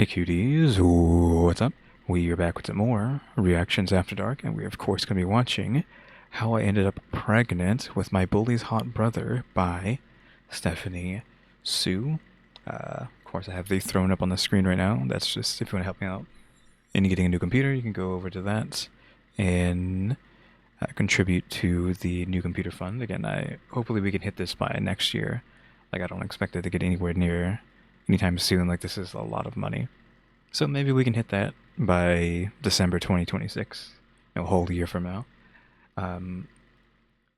Hey cuties, what's up? We are back with some more Reactions After Dark, and we're of course going to be watching How I Ended Up Pregnant with My Bully's Hot Brother by Stephanie Sue. Of course, I have these thrown up on the screen right now. That's just if you want to help me out in getting a new computer, you can go over to that and contribute to the new computer fund. Again, hopefully we can hit this by next year. Like, I don't expect it to get anywhere near anytime soon. Like, this is a lot of money. So maybe we can hit that by December 2026, a whole year from now.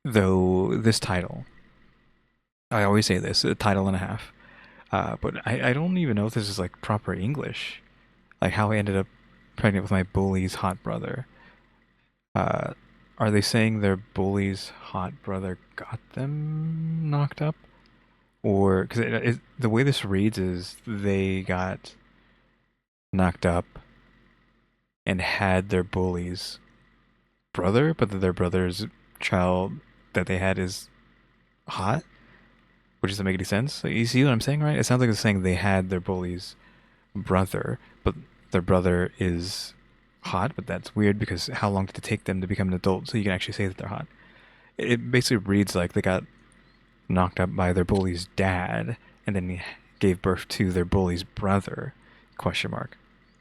Though this title, I always say this, a title and a half, but I don't even know if this is like proper English. Like how I ended up pregnant with my bully's hot brother. Uh, are they saying their bully's hot brother got them knocked up? Or, because the way this reads is they got knocked up and had their bully's brother, but their brother's child that they had is hot, which doesn't make any sense. Like, you see what I'm saying, right? It sounds like it's saying they had their bully's brother, but their brother is hot, but that's weird because how long did it take them to become an adult so you can actually say that they're hot? It basically reads like they got knocked up by their bully's dad and then he gave birth to their bully's brother, question mark.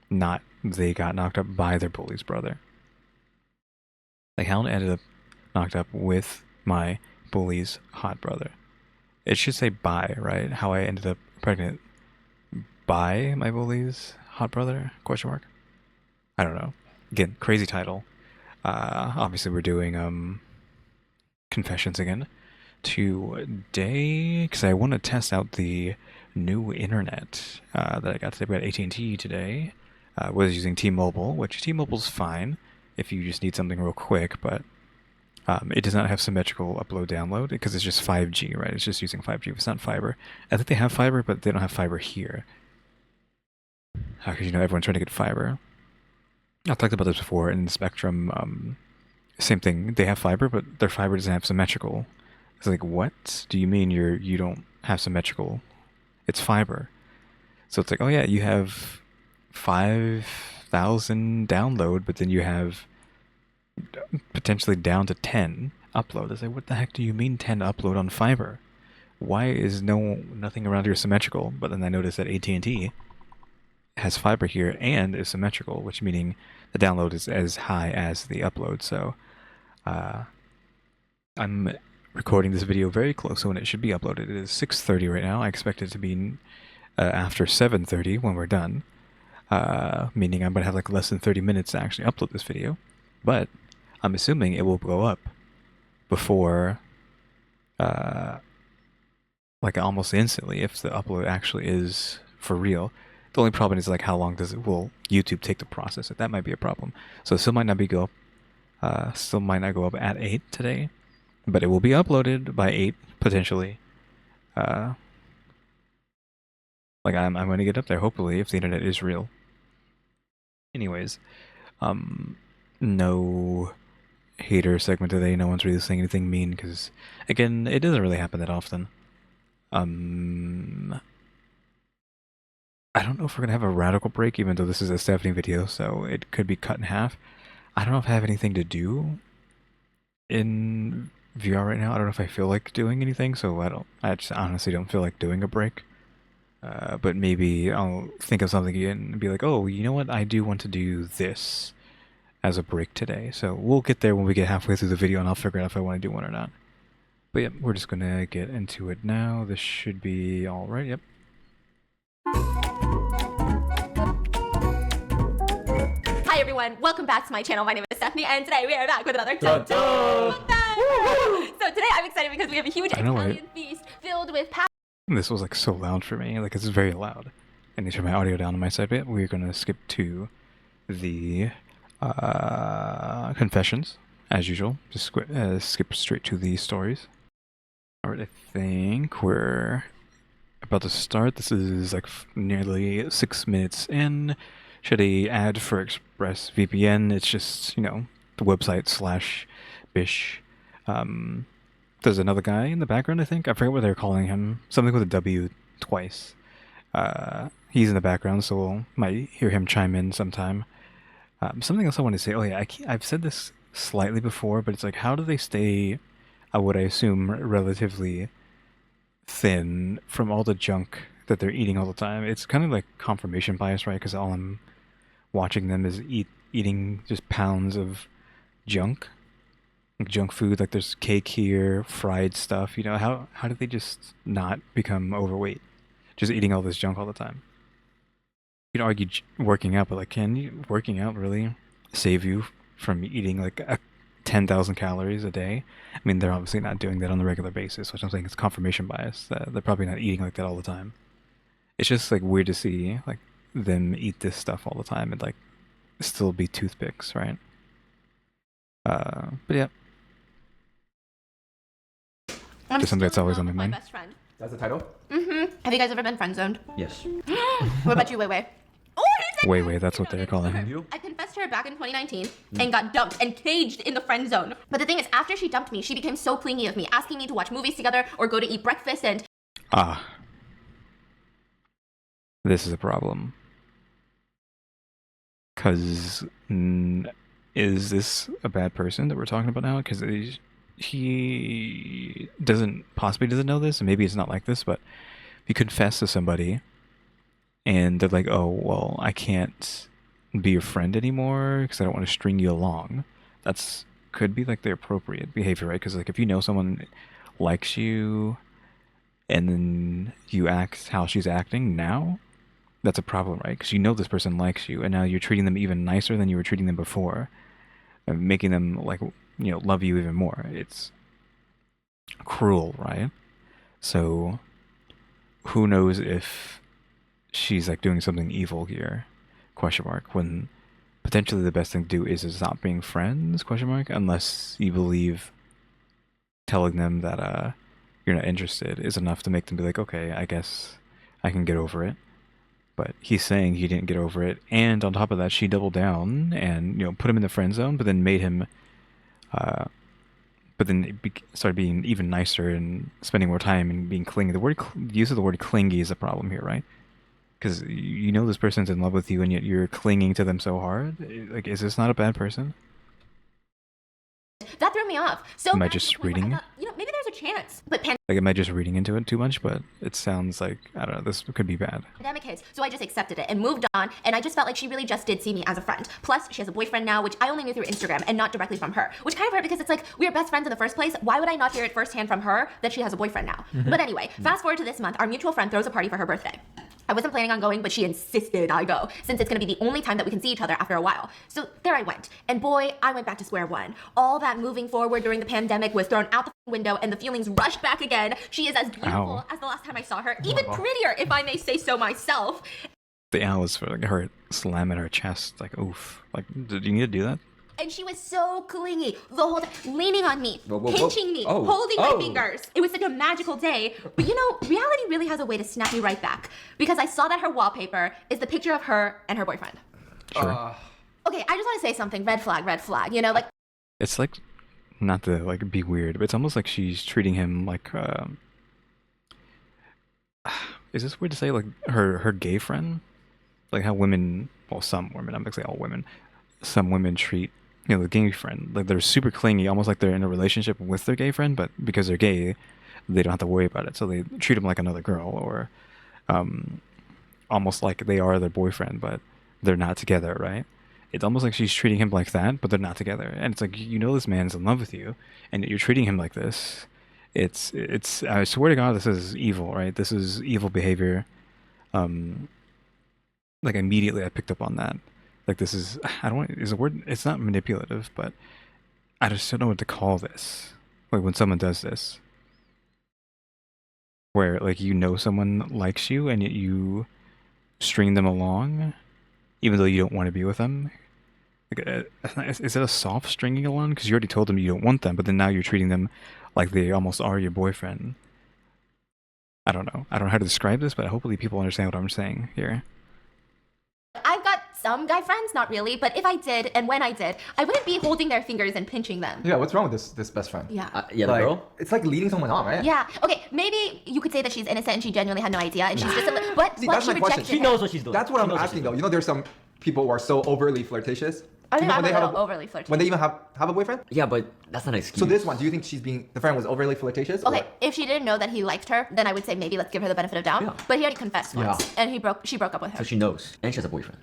Not they got knocked up by their bully's brother. Like Helen ended up knocked up with my bully's hot brother. It should say by, right? How I ended up pregnant by my bully's hot brother? Question mark. I don't know. Again, crazy title. Obviously we're doing confessions again today because I want to test out the new internet that I got today. We got AT&T today. Was using T-Mobile, which T-Mobile's fine if you just need something real quick, but it does not have symmetrical upload download because it's just 5G, right? It's just using 5G. It's not fiber. I think they have fiber, but they don't have fiber here. How could you know everyone's trying to get fiber? I've talked about this before in Spectrum. Same thing. They have fiber, but their fiber doesn't have symmetrical. It's like, what do you mean you don't have symmetrical? It's fiber. So it's like, oh yeah, you have 5,000 download, but then you have potentially down to 10 upload. I say, what the heck do you mean 10 upload on fiber? Why is nothing around here symmetrical? But then I noticed that AT&T has fiber here and is symmetrical, which meaning the download is as high as the upload. So I'm recording this video very close to when it should be uploaded. It is 6:30 right now. I expect it to be after 7:30 when we're done. Meaning I'm going to have like less than 30 minutes to actually upload this video. But I'm assuming it will go up before, like almost instantly if the upload actually is for real. The only problem is like how long will YouTube take to process it? That might be a problem. So it still might not go up at 8 today, but it will be uploaded by 8 potentially. Like I'm going to get up there hopefully if the internet is real. Anyways, no hater segment today. No one's really saying anything mean because, again, it doesn't really happen that often. I don't know if we're gonna have a radical break, even though this is a Stephanie video, so it could be cut in half. I don't know if I have anything to do in VR right now. I don't know if I feel like doing anything, so I just honestly don't feel like doing a break. But maybe I'll think of something again and be like, oh, you know what? I do want to do this as a break today. So we'll get there when we get halfway through the video and I'll figure out if I want to do one or not. But yeah, we're just gonna get into it now. This should be alright, yep. Hi everyone, welcome back to my channel. My name is Stephanie and today we are back with another Dun, dun. So today I'm excited because we have a huge Italian feast filled with This was like so loud for me, like it's very loud. I need to turn my audio down on my side bit. We're gonna skip to the confessions, as usual. Just skip straight to the stories. Alright, I think we're about to start. This is like nearly 6 minutes in. Should I ad for ExpressVPN? It's just, you know, the website /bish. There's another guy in the background, I think. I forget what they're calling him. Something with a W twice. He's in the background, so we'll might hear him chime in sometime. Something else I want to say. Oh yeah, I've said this slightly before, but it's like, how do they stay, what I assume, relatively thin from all the junk that they're eating all the time? It's kind of like confirmation bias, right? Because all I'm watching them is eating just pounds of junk, like junk food. Like there's cake here, fried stuff. You know, how do they just not become overweight? Just eating all this junk all the time. You can argue working out, but like, can working out really save you from eating like 10,000 calories a day? I mean, they're obviously not doing that on a regular basis, which I'm saying is confirmation bias. They're probably not eating like that all the time. It's just like weird to see like them eat this stuff all the time and like still be toothpicks, right? But yeah, I'm just something that's still in always love on my with my mind. best friend. That's the title? Have you guys ever been friend zoned? Yes. What about you, Wei Wei? Oh, Wait, that's what they're calling him. You? I confessed to her back in 2019 and got dumped and caged in the friend zone. But the thing is, after she dumped me, she became so clingy with me, asking me to watch movies together or go to eat breakfast and Ah, this is a problem. Cause is this a bad person that we're talking about now? Because he possibly doesn't know this, and maybe it's not like this, but if you confess to somebody and they're like, oh, well, I can't be your friend anymore because I don't want to string you along. That's could be like the appropriate behavior, right? Because like if you know someone likes you and then you act how she's acting now, that's a problem, right? Because you know this person likes you, and now you're treating them even nicer than you were treating them before, and making them like love you even more. It's cruel, right? So who knows if she's like doing something evil here? Question mark. When potentially the best thing to do is stop being friends? Question mark. Unless you believe telling them that you're not interested is enough to make them be like, okay, I guess I can get over it. But he's saying he didn't get over it, and on top of that, she doubled down and put him in the friend zone, but then made him, but then started being even nicer and spending more time and being clingy. The use of the word clingy is a problem here, right? Because you know this person's in love with you, and yet you're clinging to them so hard. Like, is this not a bad person? that threw me off. So Am I bad to just the point where reading? I thought, maybe there's a chance. But Like, am I just reading into it too much? But it sounds like, I don't know, this could be bad. pandemic hits, so I just accepted it and moved on, and I just felt like she really just did see me as a friend. Plus, she has a boyfriend now, which I only knew through Instagram and not directly from her, which kind of hurt because it's like, we were best friends in the first place. Why would I not hear it firsthand from her that she has a boyfriend now? But anyway, fast forward to this month, our mutual friend throws a party for her birthday. I wasn't planning on going, but she insisted I go, since it's gonna be the only time that we can see each other after a while. So there I went. And boy, I went back to square one. All that moving forward during the pandemic was thrown out the window and the feelings rushed back again. She is as beautiful Ow. as the last time I saw her, even prettier, if I may say so myself. The owl is for like her slamming her chest, like, oof. Like, did you need to do that? And she was so clingy the whole time, leaning on me, Whoa, whoa, whoa. pinching me, Oh, holding oh. my fingers. It was such a magical day. But reality really has a way to snap me right back. Because I saw that her wallpaper is the picture of her and her boyfriend. Sure. Okay, I just want to say something. Red flag, red flag. Like, It's like, not to like be weird, but it's almost like she's treating him like, is this weird to say, like her gay friend? Like how women, well, some women, I'm gonna say all women, some women treat the gay friend, like they're super clingy, almost like they're in a relationship with their gay friend, but because they're gay, they don't have to worry about it, so they treat him like another girl, or almost like they are their boyfriend, but they're not together, right? It's almost like she's treating him like that, but they're not together, and it's like this man's in love with you, and you're treating him like this. It's I swear to God, this is evil, right? This is evil behavior. Like immediately I picked up on that. Like this is, I don't want, is a word, it's not manipulative, but I just don't know what to call this. Like when someone does this. Where like someone likes you and yet you string them along, even though you don't want to be with them. Like, is it a soft stringing along? Because you already told them you don't want them, but then now you're treating them like they almost are your boyfriend. I don't know. I don't know how to describe this, but hopefully people understand what I'm saying here. I've got some guy friends, not really, but if I did, and when I did, I wouldn't be holding their fingers and pinching them. Yeah, what's wrong with this best friend? Yeah. Yeah, the Like, girl? it's like leading someone on, right? Yeah. Okay. Maybe you could say that she's innocent and she genuinely had no idea, and she's just. But See, what that's she my question. rejected. She knows what she's doing. That's what She I'm knows what asking she's though. doing. You know, there's some people who are so overly flirtatious. I think Even I'm when a they have little overly flirtatious. When they even have a boyfriend? Yeah, but that's not an excuse. So this one, do you think the friend was overly flirtatious? Okay, Or? if she didn't know that he liked her, then I would say maybe let's give her the benefit of doubt. Yeah. But he already confessed once, Yeah. and she broke up with her. So she knows, and she has a boyfriend.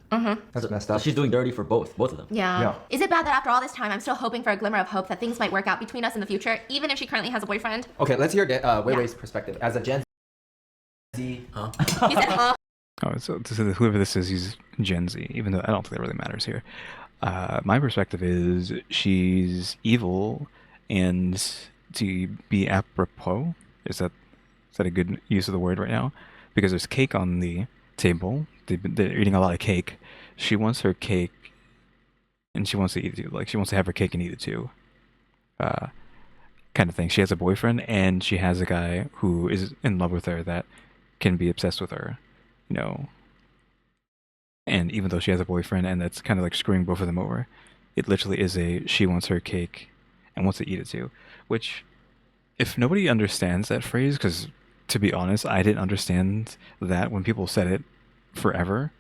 That's messed So up. she's doing dirty for both of them. Yeah. Yeah. Is it bad that after all this time, I'm still hoping for a glimmer of hope that things might work out between us in the future, even if she currently has a boyfriend? Okay, let's hear Weiwei's perspective as a Gen Z. He said, huh? Oh, so whoever this is, he's Gen Z, even though I don't think that really matters here. My perspective is she's evil, and to be apropos, is that a good use of the word right now? Because there's cake on the table. They're eating a lot of cake. She wants her cake, and she wants to eat it too. Like, she wants to have her cake and eat it too. Kind of thing. She has a boyfriend, and she has a guy who is in love with her that can be obsessed with her, you know. And even though she has a boyfriend, and that's kind of like screwing both of them over, it literally is she wants her cake and wants to eat it too. Which, if nobody understands that phrase, because to be honest, I didn't understand that when people said it forever.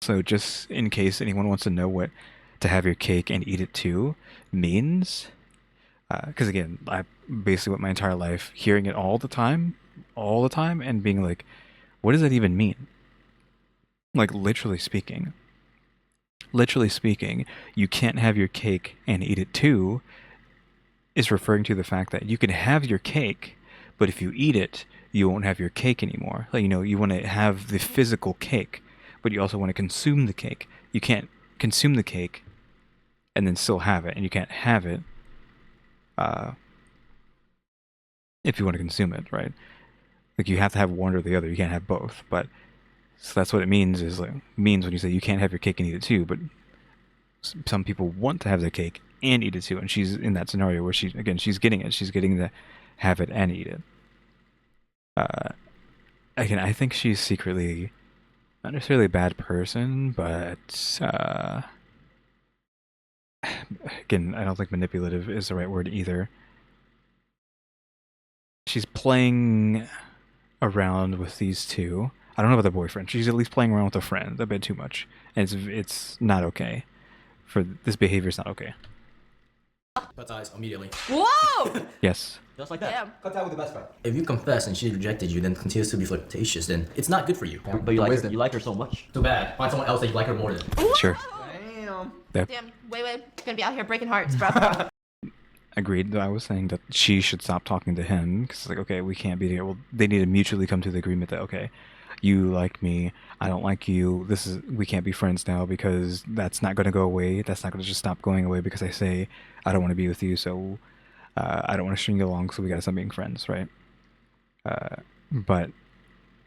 So just in case anyone wants to know what to have your cake and eat it too means, because again, I basically went my entire life hearing it all the time, and being like, what does that even mean? Like, literally speaking, you can't have your cake and eat it too is referring to the fact that you can have your cake, but if you eat it, you won't have your cake anymore. Like, you know, you want to have the physical cake, but you also want to consume the cake. You can't consume the cake and then still have it, and you can't have it if you want to consume it, right? Like, you have to have one or the other. You can't have both. But so that's what it means. Means when you say you can't have your cake and eat it too. But some people want to have their cake and eat it too, and she's in that scenario where she's getting it. She's getting to have it and eat it. Again, I think she's secretly not necessarily a bad person, but again, I don't think manipulative is the right word either. She's playing around with these two. I don't know about the boyfriend. She's at least playing around with a friend a bit too much, and it's not okay. For this behavior, is not okay. Cut ties immediately. Whoa! Yes. Just like that. Damn. Cut out with the best friend. If you confess and she rejected you, then continues to be flirtatious, then it's not good for you. But you like her so much. Too bad. Find someone else that you like her more than. Sure. Damn. Damn, wait, gonna be out here breaking hearts, bro. Agreed. I was saying that she should stop talking to him because it's like, okay, we can't be together. Well, they need to mutually come to the agreement that, okay, you like me, I don't like you. We can't be friends now because that's not going to go away. That's not going to just stop going away because I say I don't want to be with you. So I don't want to string you along. So we got to stop being friends, right? But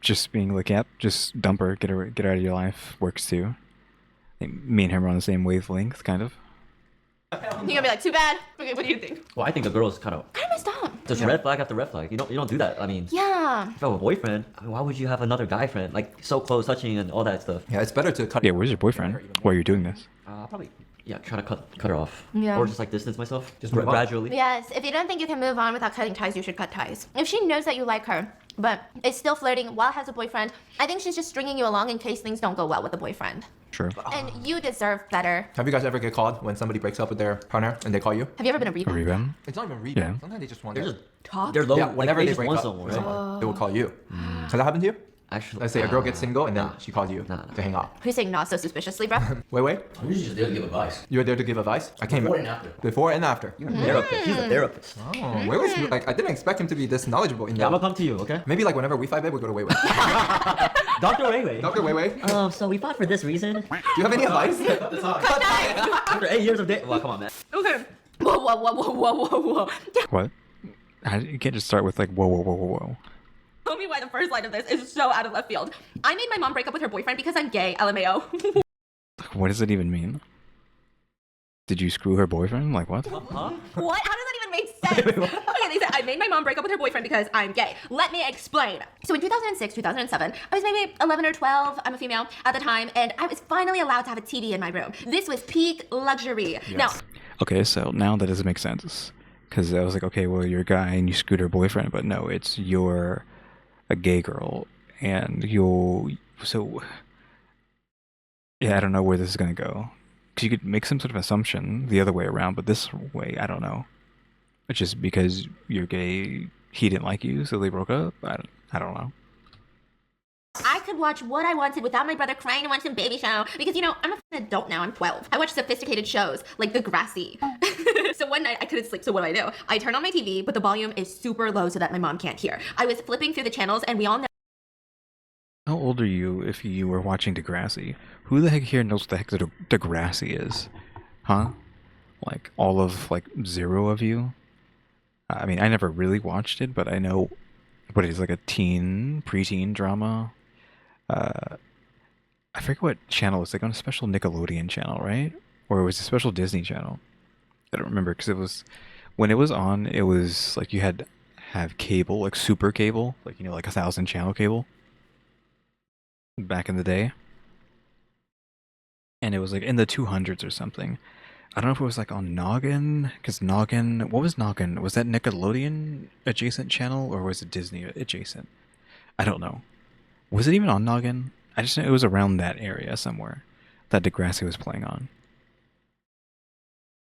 just being like, yep, just dump her, get out of your life works too. I think me and him are on the same wavelength, kind of. You're gonna be like, too bad. Okay, what do you think? Well, I think the girl is kind of Messed up. just red flag after red flag. You don't do that. I mean, Yeah. if you have a boyfriend, I mean, why would you have another guy friend? Like, so close, touching, and all that stuff. Yeah, it's better to cut. Yeah, where's your boyfriend? Why are you doing this? Probably, yeah, try to cut her off. Yeah. Or just like distance myself. Just move on. gradually. Yes, if you don't think you can move on without cutting ties, you should cut ties. If she knows that you like her, but is still flirting while has a boyfriend, I think she's just stringing you along in case things don't go well with the boyfriend. Sure. And you deserve better. Have you guys ever get called when somebody breaks up with their partner and they call you? Have you ever been a A rebound? rebound? It's not even rebound. Yeah. Sometimes they just want They're to. just Talk? they're low. Yeah, like, whenever they they just break want up someone, with right? someone, they will call you. Has that happened to you? Actually, Let's say a girl gets single and then she calls you Nah. to hang out. Who's saying not so suspiciously, bro? Wait. I'm usually just there to give advice. You're there to give advice? I can't Before remember. and after. Before and after. You're a therapist. He's a therapist. Oh, Wei Wei's like, I didn't expect him to be this knowledgeable in Yeah, I'm that. gonna come to you, okay? Maybe like whenever we fight, babe, we go to Wei Wei. Dr. Weiwei. Dr. Wei Wei, do So we fought for this reason. you have any advice? After 8 years of dating. Well, come on, man. Okay. Whoa. What? You can't just start with like, whoa. Tell me why the first line of this is so out of left field. I made my mom break up with her boyfriend because I'm gay, LMAO. What does it even mean? Did you screw her boyfriend? Like, what? Huh? What? How does that even make Okay, they said I made my mom break up with her boyfriend because I'm gay. Let me explain. So in 2006, 2007, I was maybe 11 or 12. I'm a female at the time, and I was finally allowed to have a TV in my room. This was peak luxury. Yes. Now, okay, so now that doesn't make sense. Because I was like, okay, well, you're a guy and you screwed her boyfriend, but no, it's you're a gay girl, and so yeah, I don't know where this is gonna go. Because you could make some sort of assumption the other way around, but this way, I don't know. It's just because you're gay, he didn't like you, so they broke up. I don't know. I could watch what I wanted without my brother crying to watch some baby show. Because, you know, I'm an adult now, I'm 12. I watch sophisticated shows like Degrassi. So one night I couldn't sleep, so what do? I turn on my TV, but the volume is super low so that my mom can't hear. I was flipping through the channels, and we all know. How old are you if you were watching Degrassi? Who the heck here knows what the heck Degrassi is? Huh? Like, all of, like, 0 of you? I mean, I never really watched it, but I know what it is, like a preteen drama. I forget what channel it's like, on a special Nickelodeon channel, right? Or it was a special Disney channel. I don't remember, because it was, when it was on, it was like you had to have cable, like super cable, like, you know, like 1,000 channel cable back in the day. And it was like in the 200s or something. I don't know if it was like on Noggin, because Noggin, what was Noggin? Was that Nickelodeon adjacent channel, or was it Disney adjacent? I don't know. Was it even on Noggin? I just know it was around that area somewhere that Degrassi was playing on.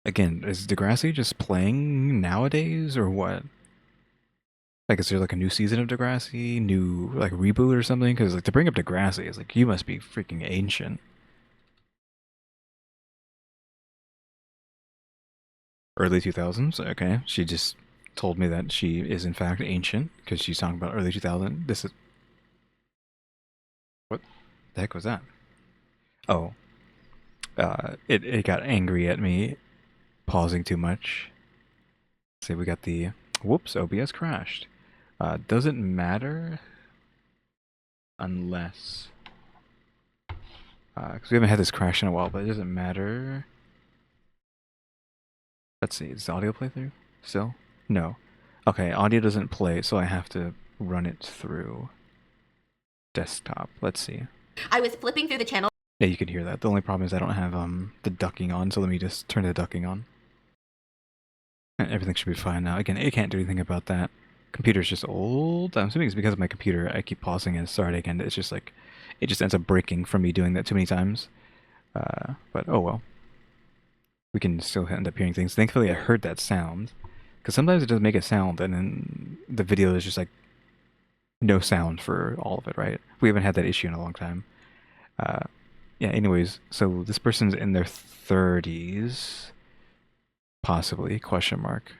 Again, is Degrassi just playing nowadays, or what? Like, is there like a new season of Degrassi, new like reboot or something? Because like to bring up Degrassi is like, you must be freaking ancient. Early 2000s, okay. She just told me that she is in fact ancient because she's talking about early 2000. This is, what the heck was that? Oh, it got angry at me pausing too much. See, we got the whoops, OBS crashed. Doesn't matter unless because we haven't had this crash in a while, but it doesn't matter. Let's see, does the audio play through still? No. Okay, audio doesn't play, so I have to run it through desktop. Let's see. I was flipping through the channel. Yeah, you can hear that. The only problem is I don't have the ducking on, so let me just turn the ducking on. And everything should be fine now. Again, it can't do anything about that. Computer's just old. I'm assuming it's because of my computer. I keep pausing and starting again. It's just like, it just ends up breaking from me doing that too many times. But oh well. We can still end up hearing things. Thankfully, I heard that sound. Because sometimes it doesn't make a sound, and then the video is just like no sound for all of it, right? We haven't had that issue in a long time. Yeah, anyways, so this person's in their 30s. Possibly, question mark.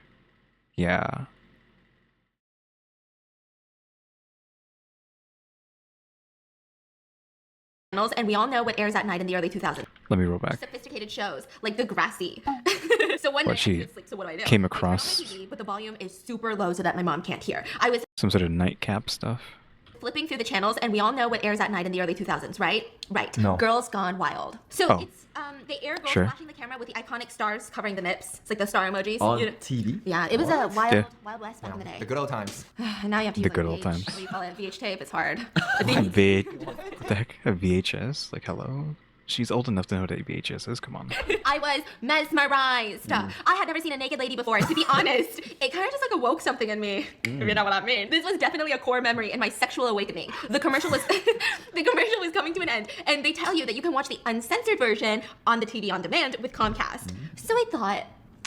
Yeah. And we all know what airs at night in the early 2000s. Let me roll back. Sophisticated shows like Degrassi. So one What, night she I couldn't sleep, so what do? came I turn on my across TV, but the volume is super low so that my mom can't hear. I was some sort of nightcap stuff. flipping through the channels, and we all know what airs at night in the early 2000s, right? Right. No. Girls Gone Wild. So Oh. it's they air girls Sure. flashing the camera with the iconic stars covering the nips. It's like the star emojis. On You know? TV? Yeah, it was a wild, Yeah. wild west back in the day. The good old times. And now you have to The use good like old VH, times. What do you call it? VH tape. It's hard. What the heck? A VHS? Like, hello? She's old enough to know what a VHS is. Come on. I was mesmerized. I had never seen a naked lady before. To be honest, it kind of just like awoke something in me. If you know what I mean. This was definitely a core memory in my sexual awakening. The commercial was coming to an end, and they tell you that you can watch the uncensored version on the TV on demand with Comcast. So I thought,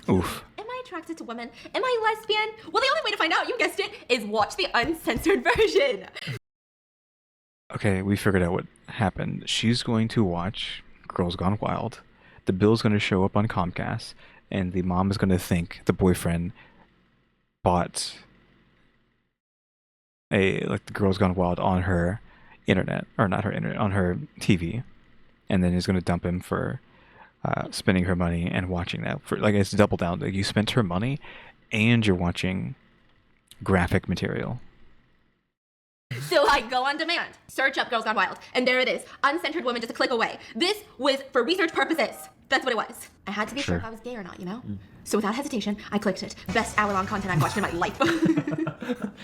Oof. am I attracted to women? Am I lesbian? Well, the only way to find out, you guessed it, is watch the uncensored version. Okay, we figured out what happened. She's going to watch Girls Gone Wild. The bill's going to show up on Comcast, and the mom is going to think the boyfriend bought the Girls Gone Wild on her internet, or not her internet, on her TV, and then is going to dump him for spending her money and watching that. For like, it's double down. Like, you spent her money, and you're watching graphic material. So I go on demand. Search up Girls Gone Wild, and there it is. Uncensored woman, just a click away. This was for research purposes. That's what it was. I had to be sure if I was gay or not, you know? So without hesitation, I clicked it. Best hour-long content I've watched in my life.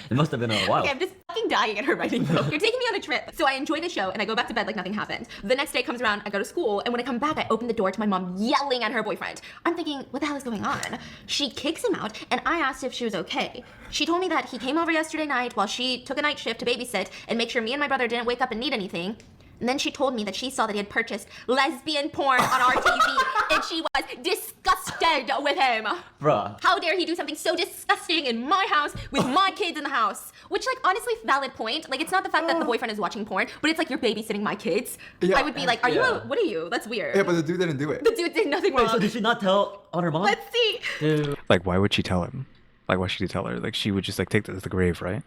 It must have been a while. Okay, I'm just fucking dying at her writing book. You're taking me on a trip. So I enjoy the show, and I go back to bed like nothing happened. The next day comes around, I go to school, and when I come back, I open the door to my mom yelling at her boyfriend. I'm thinking, what the hell is going on? She kicks him out, and I asked if she was okay. She told me that he came over yesterday night while she took a night shift to babysit and make sure me and my brother didn't wake up and need anything. And then she told me that she saw that he had purchased lesbian porn on our TV, and she was disgusted with him. Bruh. How dare he do something so disgusting in my house with my kids in the house? Which, like, honestly, valid point. Like, it's not the fact that the boyfriend is watching porn, but it's like you're babysitting my kids. Yeah. I would be like, what are you? That's weird. Yeah, but the dude didn't do it. The dude did nothing wrong. Wait, so did she not tell on her mom? Let's see. Dude. Like, why would she tell him? Like, why should he tell her? Like, she would just, like, take that to the grave, right?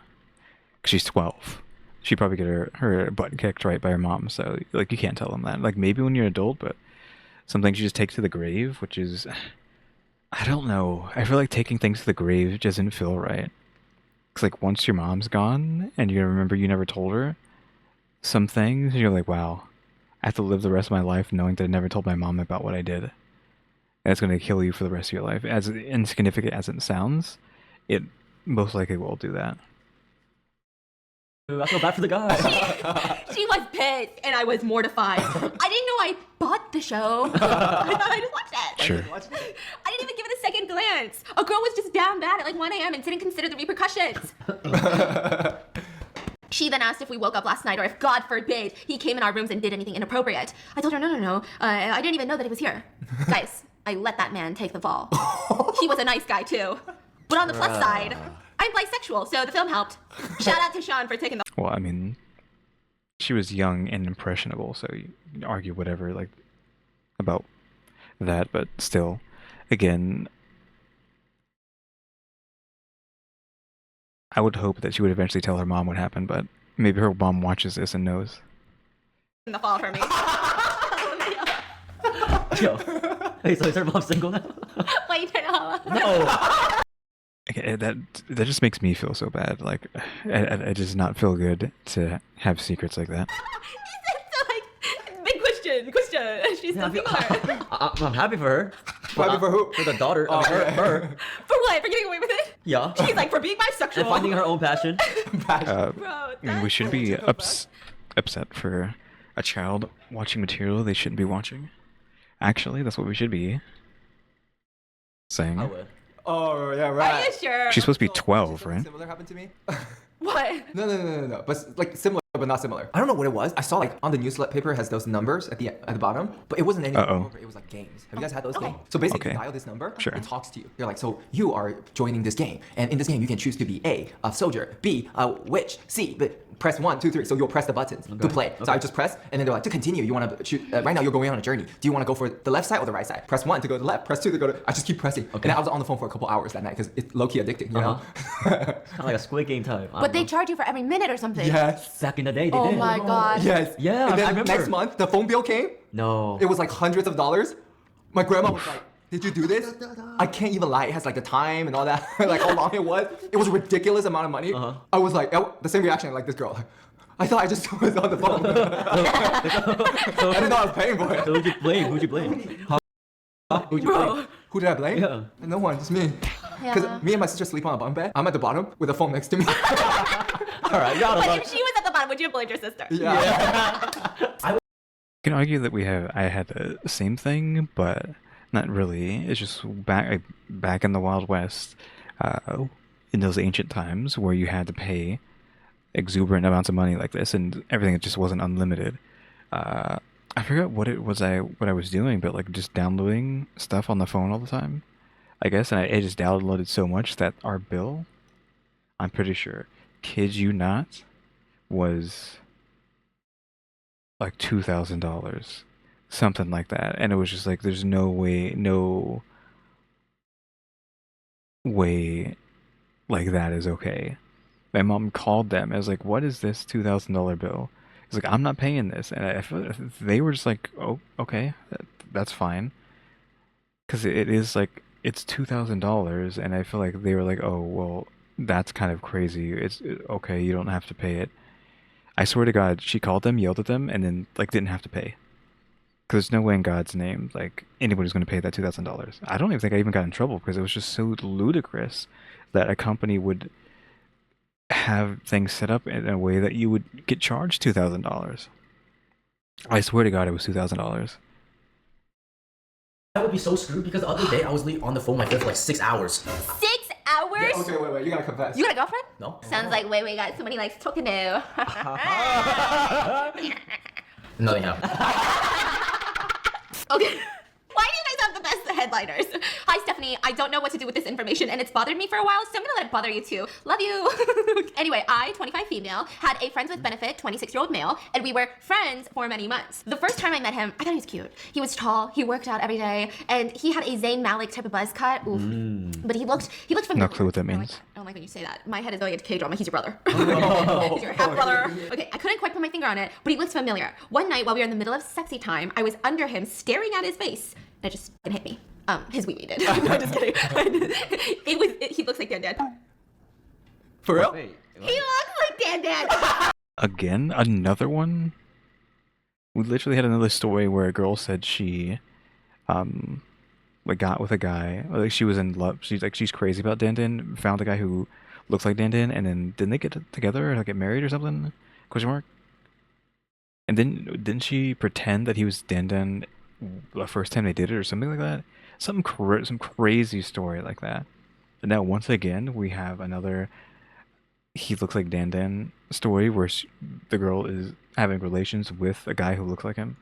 'Cause she's 12. She'd probably get her butt kicked, right, by her mom. So, like, you can't tell them that. Like, maybe when you're an adult, but some things you just take to the grave, which is... I don't know. I feel like taking things to the grave doesn't feel right. Because, like, once your mom's gone, and you remember you never told her some things, you're like, wow, I have to live the rest of my life knowing that I never told my mom about what I did. And it's going to kill you for the rest of your life. As insignificant as it sounds, it most likely will do that. Dude, I feel bad for the guy. She was pissed, and I was mortified. I didn't know I bought the show. I thought I just watched it. Sure. I didn't even give it a second glance. A girl was just down bad at like 1 a.m. and didn't consider the repercussions. She then asked if we woke up last night or if, God forbid, he came in our rooms and did anything inappropriate. I told her, no. I didn't even know that he was here. Guys, I let that man take the fall. He was a nice guy, too. But on the plus side, I'm bisexual, so the film helped. Shout out to Sean for taking the... Well, I mean, she was young and impressionable, so you can argue whatever, like, about that, but still, again, I would hope that she would eventually tell her mom what happened, but maybe her mom watches this and knows. the fall for me. Yo. Hey, so is her mom single now? Wait, no. No. Okay, that just makes me feel so bad. Like, I does not feel good to have secrets like that. So, like, big question. She's Yeah, still single. I'm happy for her. Happy for who? For the daughter. I mean, her. For what? For getting away with it? Yeah. She's like, for being bisexual. And finding her own passion. Bro, I mean, we shouldn't be upset for a child watching material they shouldn't be watching. Actually, that's what we should be saying. I would. Oh, yeah, right. Are you sure? She's supposed to be 12, right? Similar happened to me. What? No. But like similar, but not similar. I don't know what it was. I saw like on the newspaper has those numbers at the bottom, but it wasn't any number. It was like games. Have you guys had those games? So basically, you dial this number. Sure. It talks to you. They're like, so you are joining this game, and in this game you can choose to be a soldier, B, a witch, C. But press 1, 2, 3. So you'll press the buttons to play. So I just press, and then they're like, to continue, you want to shoot. Right now you're going on a journey. Do you want to go for the left side or the right side? Press 1 to go to the left. Press 2 to go to. I just keep pressing. Okay. And I was on the phone for a couple hours that night because it's low key addicting. You know. Kind of like a Squid Game type. But they charge you for every minute or something. Yes. Back in the day, they Oh did. my god. Yes. Yeah, And then I remember. next month the phone bill came. No. It was like hundreds of dollars. My grandma was like, did you do this? I can't even lie. It has like the time and all that, like how long it was. It was a ridiculous amount of money. I was like, the same reaction like this girl. I thought I just was on the phone. I didn't know I was paying for it. So who'd you blame? Who'd you blame? Who'd you blame? Who did I blame? Yeah. No one, just me. Because Yeah. me and my sister sleep on a bunk bed. I'm at the bottom with the phone next to me. All right, you're out of But luck. if she was at the bottom, would you have blamed your sister? Yeah. You can argue that I had the same thing, but not really. It's just back in the Wild West, in those ancient times where you had to pay exuberant amounts of money like this, and everything just wasn't unlimited. I forgot what I was doing, but like just downloading stuff on the phone all the time, I guess, and I just downloaded so much that our bill, I'm pretty sure, kid you not, was like $2,000, something like that, and it was just like there's no way like that is okay. My mom called them. I was like, "What is this $2,000 bill?" It's like, "I'm not paying this," and I feel they were just like, "Oh, okay, that's fine," because it is like it's $2,000, and I feel like they were like, "Oh, well, that's kind of crazy. It's okay. You don't have to pay it." I swear to God, she called them, yelled at them, and then like didn't have to pay. Because there's no way in God's name like anybody's going to pay that $2,000. I don't even think I even got in trouble because it was just so ludicrous that a company would have things set up in a way that you would get charged $2,000. I swear to God, it was $2,000. That would be so screwed because the other day I was on the phone with my friend for like 6 hours. 6 hours? Yeah, okay, wait. You gotta confess. You got a girlfriend? No. Sounds like Wei got somebody likes talking to. Nothing happened. Okay. Why do you guys have the best headliners? Hi, Stephanie. I don't know what to do with this information, and it's bothered me for a while, so I'm gonna let it bother you too. Love you. Anyway, I, 25 female, had a friends with benefit 26-year-old male, and we were friends for many months. The first time I met him, I thought he was cute. He was tall, he worked out every day, and he had a Zayn Malik type of buzz cut. Oof. But he looked familiar. No clue what that means. I don't like when you say that. My head is going into K-drama. He's your brother. He's your half-brother. Okay, I couldn't quite put my finger on it, but he looked familiar. One night while we were in the middle of sexy time, I was under him staring at his face. And it just hit me. His wee did. No, just kidding. He looks like Dan Dan. For real? Wait, He looks like Dan Dan. Again, another one. We literally had another story where a girl said she, like got with a guy. Like she was in love. She's crazy about Dan Dan. Found a guy who looks like Dan Dan, and then didn't they get together or like get married or something? Question mark. And then didn't she pretend that he was Dan Dan the first time they did it or something like that? Some crazy story like that. And now once again we have another he looks like Dan Dan story where the girl is having relations with a guy who looks like him.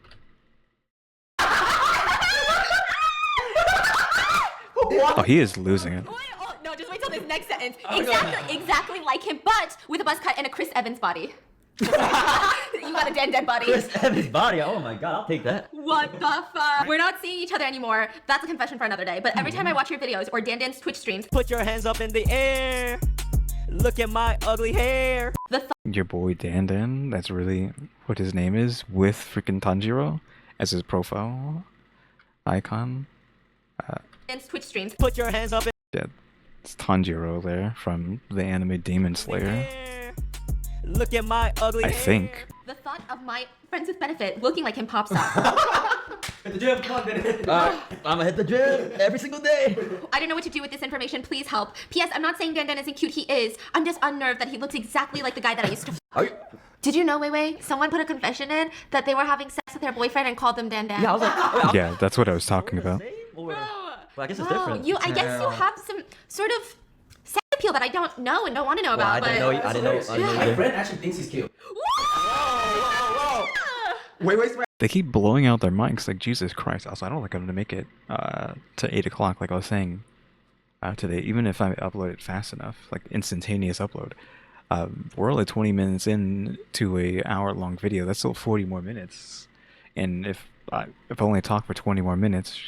Oh, he is losing it. Oh, no, just wait till this next sentence. Exactly like him, but with a buzz cut and a Chris Evans body. You got a Dan Dan body. Chris Evans' body. Oh my god, I'll take that. What the fuck? We're not seeing each other anymore. That's a confession for another day. But every time I watch your videos or Dan Dan's Twitch streams, Put your hands up in the air. Look at my ugly hair. Your boy Dan Dan, that's really what his name is, with freaking Tanjiro as his profile icon. Dan's Twitch streams. Put your hands up in Yeah, it's Tanjiro there from the anime Demon the Slayer, air. Look at my ugly I hair. think. The thought of my friends with benefit looking like him pops up. At the gym, come on, then. I'm gonna hit the gym every single day. I don't know what to do with this information. Please help. P.S. I'm not saying Dan Dan isn't cute. He is. I'm just unnerved that he looks exactly like the guy that I used to. Are you? Did you know, Wei? Someone put a confession in that they were having sex with their boyfriend and called them Dan Dan. Yeah, I was like, wait, Yeah, that's what I was talking about. Well, I guess it's Wow, different. I guess you have some sort of sex appeal that I don't know and don't want to know Well, about. I didn't know. I didn't know. My either. friend actually thinks he's cute. Whoa! Wait. They keep blowing out their mics like Jesus Christ. Also, I don't think I'm gonna make it to 8 o'clock like I was saying today. Even if I upload it fast enough, like instantaneous upload. We're only 20 minutes in to a hour-long video. That's still 40 more minutes. And if I only talk for 20 more minutes,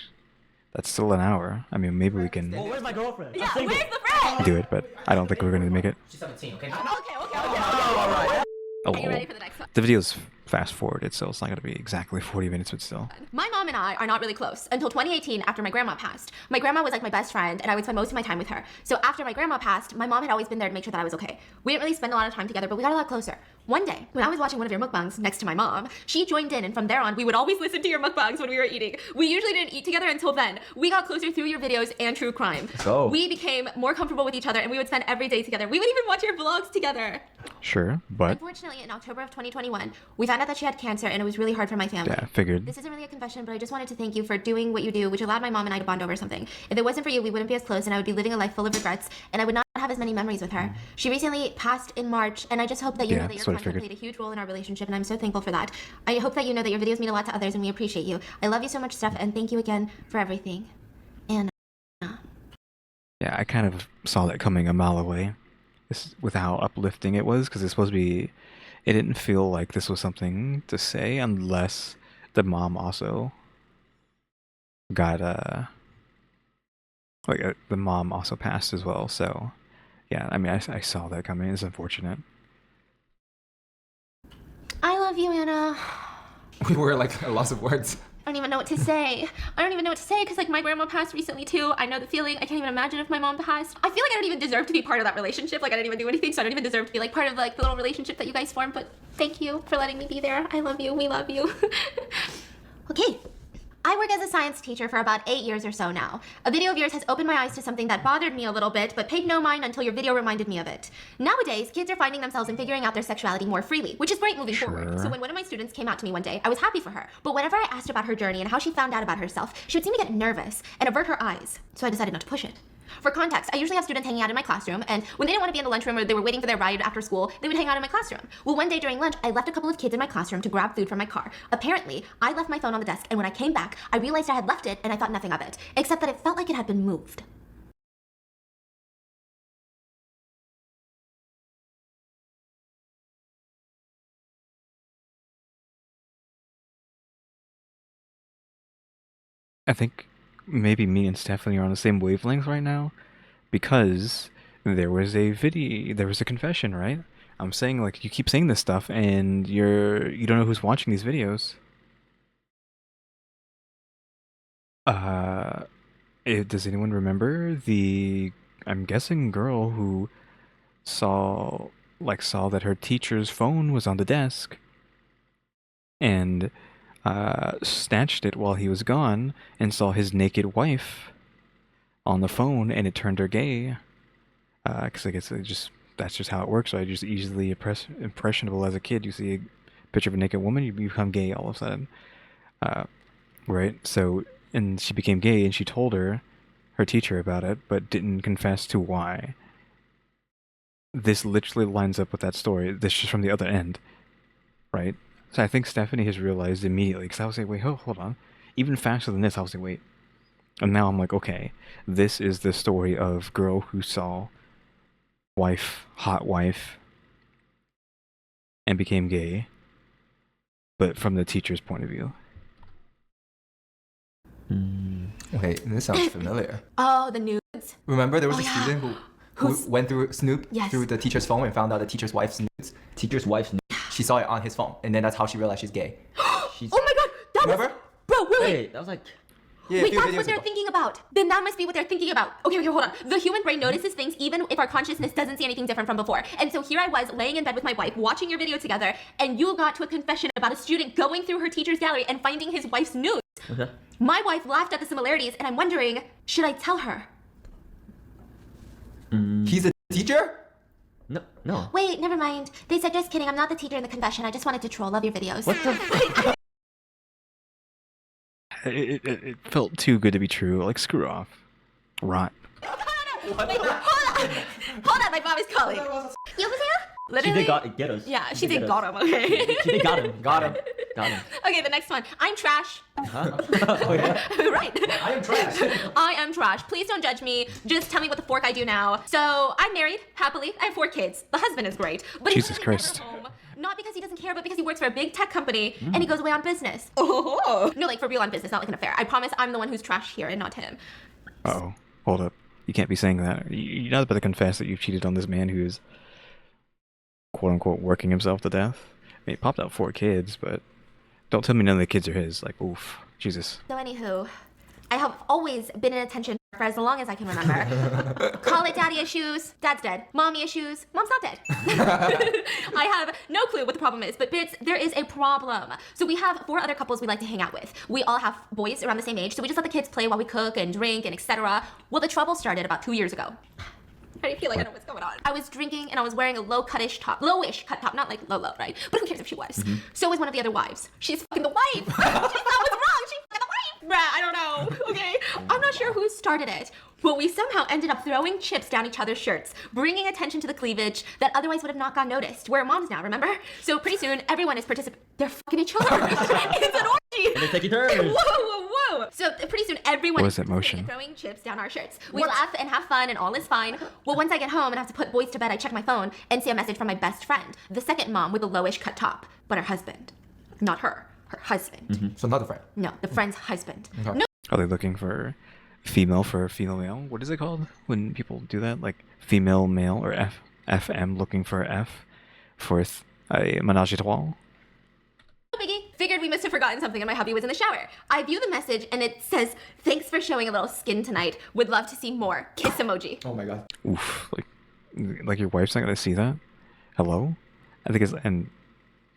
that's still an hour. I mean, maybe we can Well, where's my girlfriend? Yeah, where's the friend? do it, but I don't think we're gonna make it. She's 17, okay? Okay. Oh, Are you ready for the next one? the video's fast forwarded, so it's not gonna be exactly 40 minutes, but still. My mom and I are not really close until 2018 after my grandma passed. My grandma was like my best friend and I would spend most of my time with her. So after my grandma passed, my mom had always been there to make sure that I was okay. We didn't really spend a lot of time together, but we got a lot closer. One day, when I was watching one of your mukbangs next to my mom, she joined in and from there on, we would always listen to your mukbangs when we were eating. We usually didn't eat together until then. We got closer through your videos and true crime. go. We became more comfortable with each other and we would spend every day together. We would even watch your vlogs together. Sure, but Unfortunately, in October of 2021, we found out that she had cancer and it was really hard for my family. yeah, figured. This isn't really a confession, but I just wanted to thank you for doing what you do, which allowed my mom and I to bond over something. If it wasn't for you, we wouldn't be as close and I would be living a life full of regrets and I would not have as many memories with her. She recently passed in March and I just hope that you Yeah, know that your that's what I content figured. played a huge role in our relationship and I'm so thankful for that. I hope that you know that your videos mean a lot to others and we appreciate you. I love you so much, Steph, and thank you again for everything. And Yeah, I kind of saw that coming a mile away. This, with how uplifting it was, because it's supposed to be. It didn't feel like this was something to say unless the mom also got the mom also passed as well. So yeah, I mean, I saw that coming. It's unfortunate. I love you, Anna. We were like a loss of words. I don't even know what to say. I don't even know what to say because like my grandma passed recently too. I know the feeling. I can't even imagine if my mom passed. I feel like I don't even deserve to be part of that relationship. Like I didn't even do anything, so I don't even deserve to be like part of like the little relationship that you guys formed. But thank you for letting me be there. I love you. We love you. Okay. I work as a science teacher for about 8 years or so now. A video of yours has opened my eyes to something that bothered me a little bit, but paid no mind until your video reminded me of it. Nowadays, kids are finding themselves and figuring out their sexuality more freely, which is great moving forward. So when one of my students came out to me one day, I was happy for her. But whenever I asked about her journey and how she found out about herself, she would seem to get nervous and avert her eyes. So I decided not to push it. For context, I usually have students hanging out in my classroom, and when they didn't want to be in the lunchroom or they were waiting for their ride after school, they would hang out in my classroom. Well, one day during lunch, I left a couple of kids in my classroom to grab food from my car. Apparently, I left my phone on the desk, and when I came back, I realized I had left it, and I thought nothing of it, except that it felt like it had been moved. I think maybe me and Stephanie are on the same wavelength right now, because there was a confession, right? I'm saying like you keep saying this stuff and you don't know who's watching these videos. Does anyone remember the, I'm guessing, girl who saw that her teacher's phone was on the desk and snatched it while he was gone and saw his naked wife on the phone, and it turned her gay. Because I guess that's just how it works. So I just easily impressionable as a kid. You see a picture of a naked woman, you become gay all of a sudden, right? So, and she became gay, and she told her teacher about it, but didn't confess to why. This literally lines up with that story. This is from the other end, right? So I think Stephanie has realized immediately, because I was like, wait, hold on. Even faster than this, I was like, wait. And now I'm like, okay, this is the story of girl who saw hot wife, and became gay, but from the teacher's point of view. Okay, this sounds familiar. Oh, the nudes. Remember there was a yeah. student who went through Snoop Yes. through the teacher's phone and found out the teacher's wife's nudes. Teacher's wife's. She saw it on his phone, and then that's how she realized she's gay. She's. Oh my god, that Remember? was... Bro, wait. Wait, that was like. Yeah, Wait, that's what they're thinking about. Then that must be what they're thinking about. Okay, hold on. The human brain notices things even if our consciousness doesn't see anything different from before. And so here I was laying in bed with my wife, watching your video together, and you got to a confession about a student going through her teacher's gallery and finding his wife's nudes. Okay. My wife laughed at the similarities, and I'm wondering, should I tell her? He's a teacher? No. Wait, never mind. They said, just kidding, I'm not the teacher in the confession. I just wanted to troll. Love your videos. What the? It felt too good to be true. Like, screw off. Rot. Wait, hold on, my mom is calling. 여보세요? She Literally. did get us. Yeah, she did get got us. him, okay. She did got him. Got him. Got him. Okay, the next one. I'm trash. Huh? Oh yeah. Right. I am trash. I am trash. Please don't judge me. Just tell me what the fork I do now. So I'm married, happily. I have 4 kids. The husband is great. But Jesus he doesn't Christ. care at home. Not because he doesn't care, but because he works for a big tech company and he goes away on business. Oh. No, like for real on business, not like an affair. I promise I'm the one who's trash here and not him. Uh-oh. Hold up. You can't be saying that. You're not about to confess that you've cheated on this man who's quote-unquote working himself to death. I mean, he popped out 4 kids, but don't tell me none of the kids are his. Like, oof. Jesus. So anywho, I have always been in attention for as long as I can remember. Call it daddy issues, dad's dead. Mommy issues, mom's not dead. I have no clue what the problem is, but Bits, there is a problem. So we have 4 other couples we like to hang out with. We all have boys around the same age, so we just let the kids play while we cook and drink and etc. Well, the trouble started about 2 years ago. I already feel like I know what's going on. I was drinking and I was wearing a lowish cut top, not like low, right? But who cares if she was? So was one of the other wives. She's fucking the wife. She thought was wrong. She's fucking the wife. Bruh, I don't know. Okay, I'm not sure who started it. But we somehow ended up throwing chips down each other's shirts, bringing attention to the cleavage that otherwise would have not gone noticed. We're moms now, remember? So pretty soon, everyone is participating. They're fucking each other. It's an orgy. And they're taking turns. Whoa. So pretty soon, everyone What is is that motion? participating in throwing chips down our shirts. We laugh and have fun, and all is fine. Well, once I get home and have to put boys to bed, I check my phone and see a message from my best friend, the second mom with a lowish cut top, but her husband, not her husband. So not a friend. No, the friend's husband. Okay. No. Are they looking for female for female male? What is it called when people do that? Like female male or FM looking for F for a menage a trois? Biggie. Figured we must have forgotten forgotten something and my hubby was in the shower. I view the message and it says, "Thanks for showing a little skin tonight. Would love to see more. Kiss emoji." Oh my god. Oof. Like your wife's not gonna see that? Hello? I think it's, and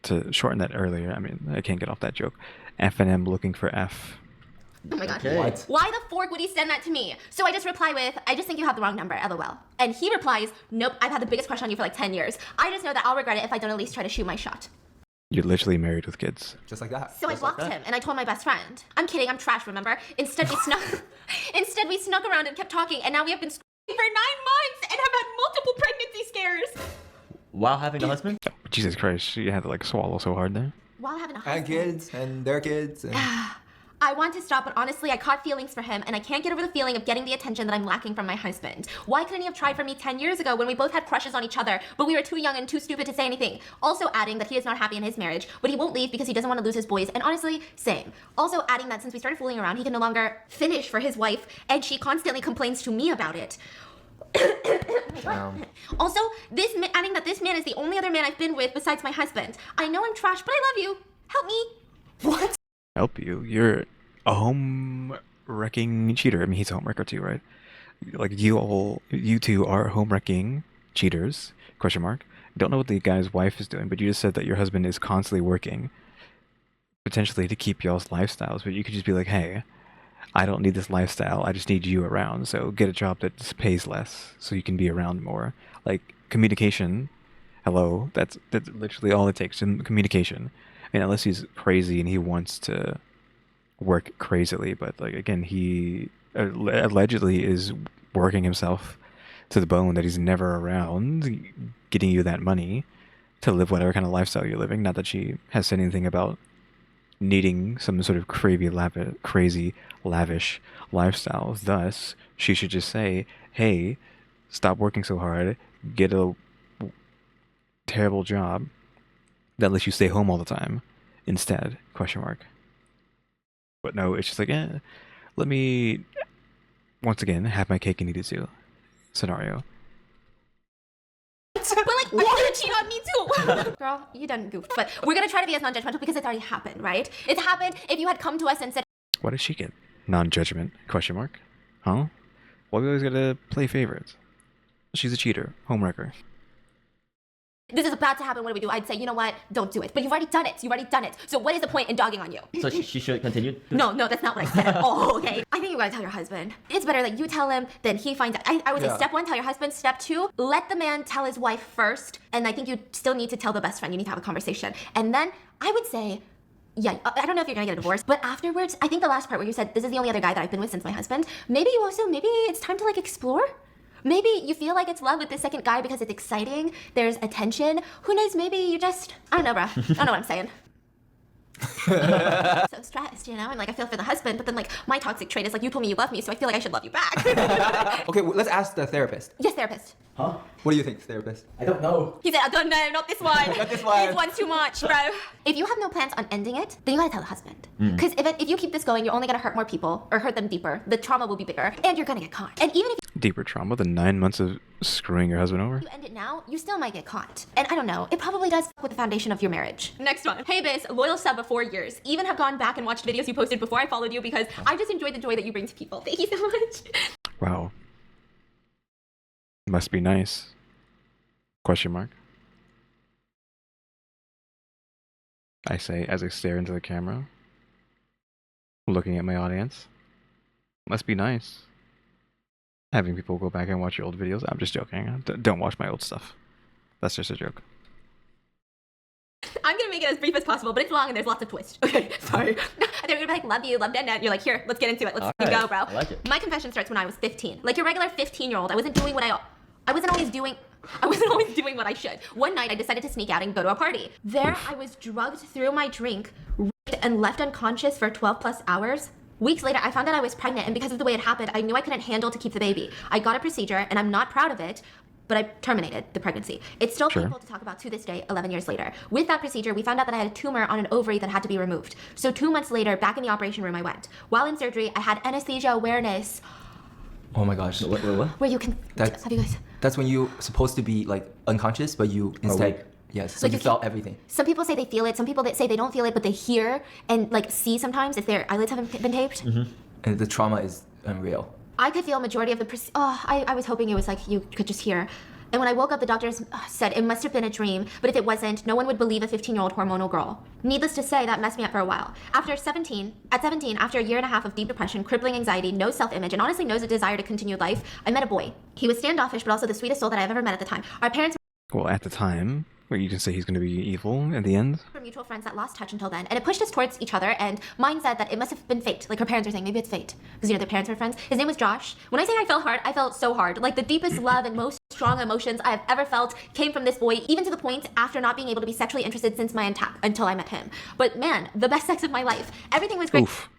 to shorten that earlier, I mean, I can't get off that joke. F and M looking for F. Oh my god. Okay. What? Why the fork would he send that to me? So I just reply with, "I just think you have the wrong number, LOL." And he replies, "Nope, I've had the biggest crush on you for like 10 years. I just know that I'll regret it if I don't at least try to shoot my shot." You're literally married with kids. Just like that. So I blocked him and I told my best friend. I'm kidding, I'm trash, remember? Instead we snuck around and kept talking, and now we have been for 9 months and have had multiple pregnancy scares. While having a husband? Oh, Jesus Christ, she had to like swallow so hard there. While having a And husband. kids, and their kids. And... I want to stop, but honestly, I caught feelings for him, and I can't get over the feeling of getting the attention that I'm lacking from my husband. Why couldn't he have tried for me 10 years ago when we both had crushes on each other, but we were too young and too stupid to say anything? Also adding that he is not happy in his marriage, but he won't leave because he doesn't want to lose his boys, and honestly, same. Also adding that since we started fooling around, he can no longer finish for his wife, and she constantly complains to me about it. Also, adding that this man is the only other man I've been with besides my husband. I know I'm trash, but I love you. Help me. What? Help you? You're a home wrecking cheater. I mean, he's a home wrecker too, right? Like you two are home wrecking cheaters? Question mark. Don't know what the guy's wife is doing, but you just said that your husband is constantly working, potentially to keep y'all's lifestyles. But you could just be like, hey, I don't need this lifestyle. I just need you around. So get a job that just pays less, so you can be around more. Like communication. Hello, that's literally all it takes in communication. I mean, unless he's crazy and he wants to work crazily, but like again, he allegedly is working himself to the bone that he's never around, getting you that money to live whatever kind of lifestyle you're living. Not that she has said anything about needing some sort of crazy lavish lifestyle. Thus, she should just say, hey, stop working so hard, get a terrible job that lets you stay home all the time instead, question mark. But no, it's just like, let me once again have my cake and eat it too scenario. But like, are you gonna cheat on me too? Girl, you done goofed. But we're gonna try to be as non-judgmental because it's already happened, right? It's happened. If you had come to us and said, What does she get? Non-judgment, question mark. Huh? Why we always gotta play favorites? She's a cheater, homewrecker. "This is about to happen, what do we do?" I'd say, you know what? Don't do it. But you've already done it. You've already done it. So what is the point in dogging on you? So she should continue? No, that's not what I said. Oh, okay. I think you gotta tell your husband. It's better that you tell him than he finds out. I would say Yeah. step 1, tell your husband. Step 2, let the man tell his wife first. And I think you still need to tell the best friend. You need to have a conversation. And then I would say, yeah, I don't know if you're gonna get a divorce, but afterwards, I think the last part where you said, this is the only other guy that I've been with since my husband, maybe it's time to like explore. Maybe you feel like it's love with the second guy because it's exciting, there's attention. Who knows, maybe you just, I don't know, bro. I don't know what I'm saying. So stressed, you know, and like I feel for the husband, but then like my toxic trait is like you told me you love me, so I feel like I should love you back. Okay, well, let's ask the therapist. Yes, therapist. Huh? What do you think, therapist? I don't know. He said, "Oh, no, not this one. Not this one. This one's too much, bro." If you have no plans on ending it, then you gotta tell the husband. Because if you keep this going, you're only gonna hurt more people or hurt them deeper. The trauma will be bigger, and you're gonna get caught. And even if Deeper trauma than 9 months of screwing your husband over? you end it now, you still might get caught. And I don't know, it probably does fuck with the foundation of your marriage. Next one. Hey, Biz, loyal sub of 4 years. Even have gone back and watched videos you posted before I followed you because I just enjoyed the joy that you bring to people. Thank you so much. Wow. Must be nice. Question mark. I say as I stare into the camera, looking at my audience. Must be nice. Having people go back and watch your old videos. I'm just joking. Don't watch my old stuff. That's just a joke. I'm gonna make it as brief as possible, but it's long and there's lots of twists. Okay, sorry. They're gonna be like, love you, love Dad. You're like, here, let's get into it. Let's Alright, go, bro. I like it. My confession starts when I was 15. Like your regular 15-year-old. I wasn't always doing what I should. One night I decided to sneak out and go to a party. There I was drugged through my drink, raped, and left unconscious for 12 plus hours. Weeks later, I found out I was pregnant, and because of the way it happened, I knew I couldn't handle to keep the baby. I got a procedure, and I'm not proud of it, but I terminated the pregnancy. It's still painful to talk about to this day, 11 years later. With that procedure, we found out that I had a tumor on an ovary that had to be removed. So 2 months later, back in the operation room I went. While in surgery, I had anesthesia awareness, Oh my gosh. What? where you can, That's- have you guys? That's when you're supposed to be like unconscious, but you instead Yes. So you felt everything. Some people say they feel it. Some people that say they don't feel it, but they hear and like see sometimes if their eyelids haven't been taped. And the trauma is unreal. I could feel a majority of the. I was hoping it was like you could just hear. And when I woke up, the doctors said it must have been a dream, but if it wasn't, no one would believe a 15-year-old hormonal girl. Needless to say, that messed me up for a while. At 17, after a year and a half of deep depression, crippling anxiety, no self-image, and honestly no desire to continue life, I met a boy. He was standoffish, but also the sweetest soul that I've ever met at the time. Our parents Well, at the time, where you can say he's going to be evil at the end. were mutual friends that lost touch until then, and it pushed us towards each other, and mine said that it must have been fate. Like her parents were saying, maybe it's fate. Because, their parents were friends. His name was Josh. When I say I felt hard, I felt so hard. Like the deepest love and most strong emotions I have ever felt came from this boy, even to the point after not being able to be sexually interested since my until I met him. But man, the best sex of my life. Everything was great. Oof.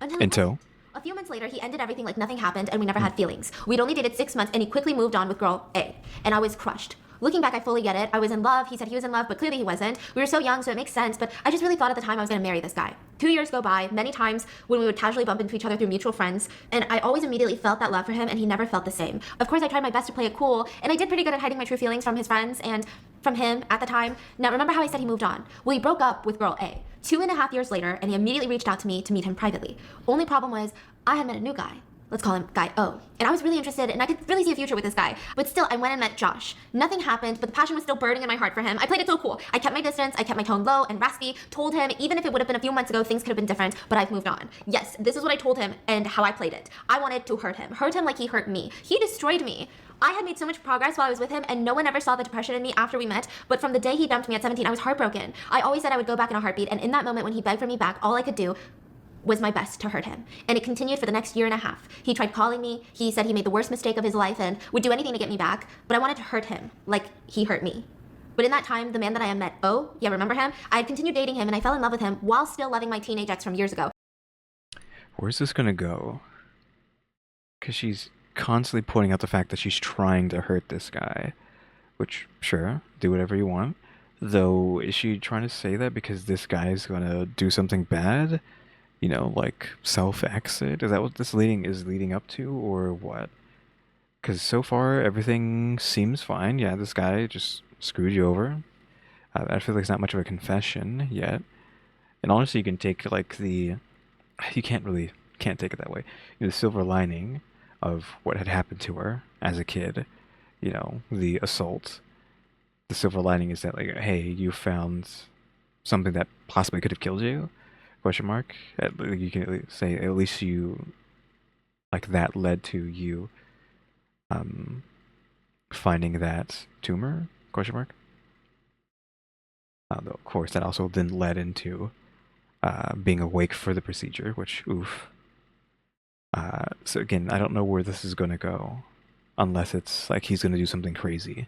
Until a few months later, he ended everything like nothing happened, and we never had feelings. We'd only dated 6 months, and he quickly moved on with girl A. And I was crushed. Looking back, I fully get it. I was in love. He said he was in love, but clearly he wasn't. We were so young, so it makes sense, but I just really thought at the time I was gonna marry this guy. 2 years go by, many times when we would casually bump into each other through mutual friends, and I always immediately felt that love for him, and he never felt the same. Of course, I tried my best to play it cool, and I did pretty good at hiding my true feelings from his friends and from him at the time. Now, remember how I said he moved on? Well, he broke up with girl A. 2.5 years later, and he immediately reached out to me to meet him privately. Only problem was, I had met a new guy. Let's call him Guy O. And I was really interested, and I could really see a future with this guy. But still, I went and met Josh. Nothing happened, but the passion was still burning in my heart for him. I played it so cool. I kept my distance, I kept my tone low and raspy, told him even if it would have been a few months ago, things could have been different, but I've moved on. Yes, this is what I told him and how I played it. I wanted to hurt him like he hurt me. He destroyed me. I had made so much progress while I was with him, and no one ever saw the depression in me after we met, but from the day he dumped me at 17, I was heartbroken. I always said I would go back in a heartbeat, and in that moment when he begged for me back, all I could do was my best to hurt him. And it continued for the next year and a half. He tried calling me, he said he made the worst mistake of his life and would do anything to get me back, but I wanted to hurt him, like he hurt me. But in that time, the man that I had met, O, yeah, remember him? I had continued dating him and I fell in love with him while still loving my teenage ex from years ago. Where's this gonna go? Because she's constantly pointing out the fact that she's trying to hurt this guy. Which, sure, do whatever you want. Though, is she trying to say that because this guy is gonna do something bad? Like self-exit? Is that what this is leading up to, or what? Because so far, everything seems fine. Yeah, this guy just screwed you over. I feel like it's not much of a confession yet. And honestly, you can take, you can't take it that way. The silver lining of what had happened to her as a kid, the assault. The silver lining is that, hey, you found something that possibly could have killed you? Question mark. You can say at least you, that led to you finding that tumor? Question mark. Though of course that also then led into being awake for the procedure, which oof. So again, I don't know where this is gonna go, unless it's he's gonna do something crazy.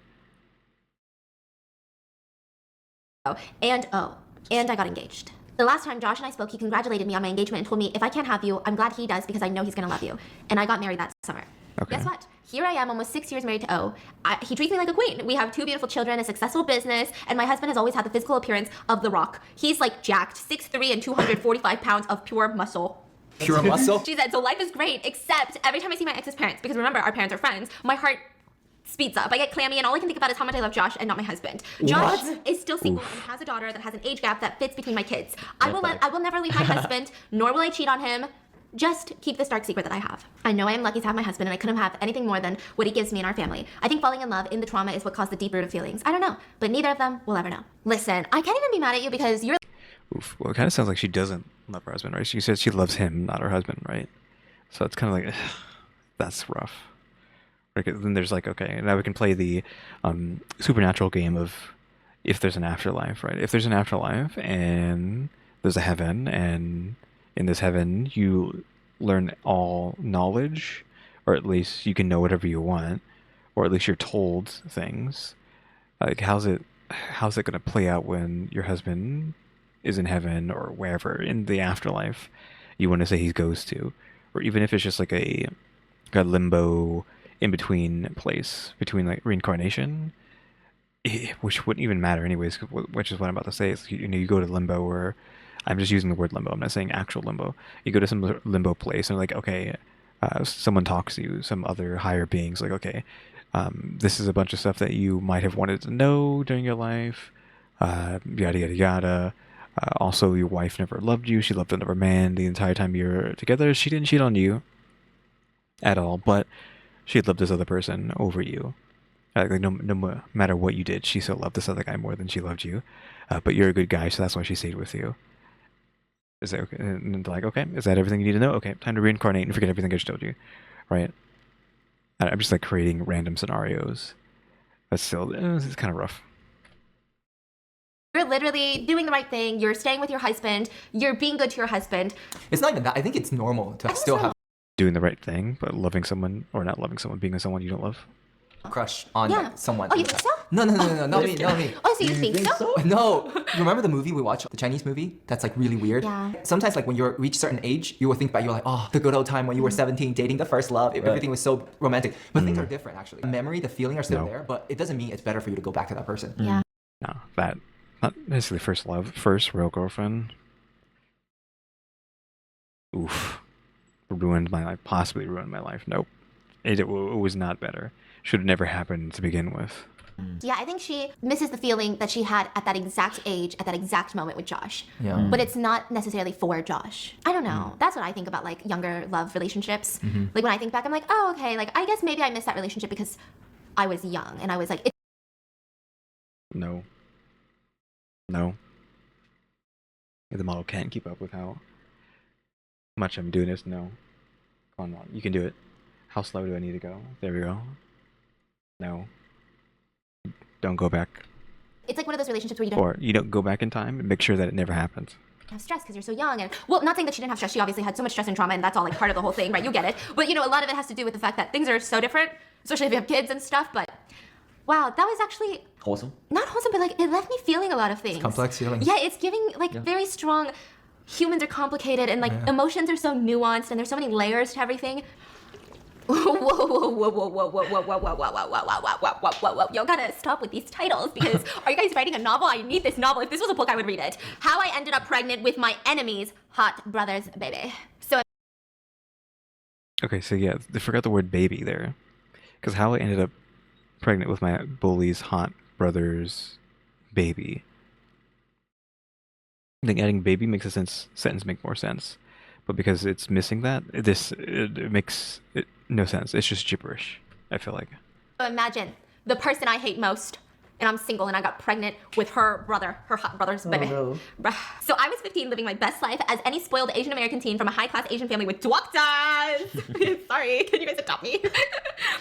And I got engaged. The last time Josh and I spoke, he congratulated me on my engagement and told me if I can't have you, I'm glad he does because I know he's gonna love you. And I got married that summer. Okay. Guess what? Here I am, almost 6 years married to O. He treats me like a queen. We have 2 beautiful children, a successful business, and my husband has always had the physical appearance of The Rock. He's jacked, 6'3" and 245 pounds of pure muscle. Pure muscle? She said, so life is great, except every time I see my ex's parents, because remember, our parents are friends, my heart speeds up. I get clammy, and all I can think about is how much I love Josh and not my husband. Josh is still single and has a daughter that has an age gap that fits between my kids. I will never leave my husband, nor will I cheat on him. Just keep this dark secret that I have. I know I am lucky to have my husband, and I couldn't have anything more than what he gives me in our family. I think falling in love in the trauma is what caused the deep root of feelings. I don't know, but neither of them will ever know. Listen, I can't even be mad at you because you're. Oof. Well, it kind of sounds like she doesn't love her husband, right? She says she loves him, not her husband, right? So it's kind of that's rough. Then there's okay, now we can play the supernatural game of if there's an afterlife, right? If there's an afterlife and there's a heaven, and in this heaven you learn all knowledge, or at least you can know whatever you want, or at least you're told things. How's it going to play out when your husband is in heaven or wherever in the afterlife you want to say he goes to, or even if it's just a limbo in between place between reincarnation, which wouldn't even matter anyways, which is what I'm about to say. Is you go to limbo, or I'm just using the word limbo, I'm not saying actual limbo. You go to some limbo place and okay, someone talks to you, some other higher beings, okay, this is a bunch of stuff that you might have wanted to know during your life, yada yada yada. Also, your wife never loved you. She loved another man the entire time you were together. She didn't cheat on you at all, but she loved this other person over you. Like no matter what you did, she still loved this other guy more than she loved you. But you're a good guy, so that's why she stayed with you. Is that okay? And they're like, okay, is that everything you need to know? Okay, time to reincarnate and forget everything I just told you, right? I'm just like creating random scenarios, but still, it's kind of rough. You're literally doing the right thing. You're staying with your husband. You're being good to your husband. It's not even that. I think it's normal to still have Doing the right thing, but loving someone or not loving someone, being with someone you don't love. a crush on Yeah. like, someone. Oh, you think so? No, not me, not me. Oh, so you think so? No, remember the movie we watched, the Chinese movie? That's like really weird. Yeah. Sometimes like when you reach a certain age, you will think back, you're like, oh, the good old time when you were 17, dating the first love, everything was so romantic. But things are different actually. The memory, the feeling are still No. there, but it doesn't mean it's better for you to go back to that person. Yeah. No, that not necessarily first love, first real girlfriend. Oof, ruined my life. Possibly ruined my life. Nope, it was not better. Should have never happened to begin with. Yeah, I think she misses the feeling that she had at that exact age, at that exact moment with Josh. Yeah. But it's not necessarily for Josh. I don't know. That's what I think about like younger love relationships. Like when I think back, I'm like, oh, okay, like I guess maybe I missed that relationship because I was young and I was like, No. No. The model can't keep up with how much I'm doing this. No. Come on, you can do it. How slow do I need to go? There we go. No. Don't go back. it's like one of those relationships where you don't Or you don't go back in time and make sure that it never happens. have stress because you're so young. And well, not saying that she didn't have stress. She obviously had so much stress and trauma, and that's all like part of the whole thing, right? You get it. But you know, a lot of it has to do with the fact that things are so different, especially if you have kids and stuff. But wow, that was actually Wholesome. not wholesome, but like it left me feeling a lot of things. Complex feelings. Yeah, it's giving like very strong. Humans are complicated and like emotions are so nuanced and there's so many layers to everything. Whoa, whoa, whoa, whoa, whoa, whoa, whoa, whoa, whoa, whoa, whoa, whoa, whoa, whoa, whoa, whoa, whoa, whoa. Y'all gotta stop with these titles because are you guys writing a novel? I need this novel. If this was a book, I would read it. How I ended up pregnant with my enemy's hot brother's baby. So Okay, so yeah, they forgot the word baby there. Because how I ended up pregnant with my bully's hot brother's baby. I think adding baby makes a sentence make more sense. But because it's missing that, it makes no sense. It's just gibberish, I feel like. imagine the person I hate most. And I'm single and I got pregnant with her brother, her hot brother's baby. no. So I was 15 living my best life as any spoiled Asian American teen from a high class Asian family with doctors. Sorry, can you guys adopt me?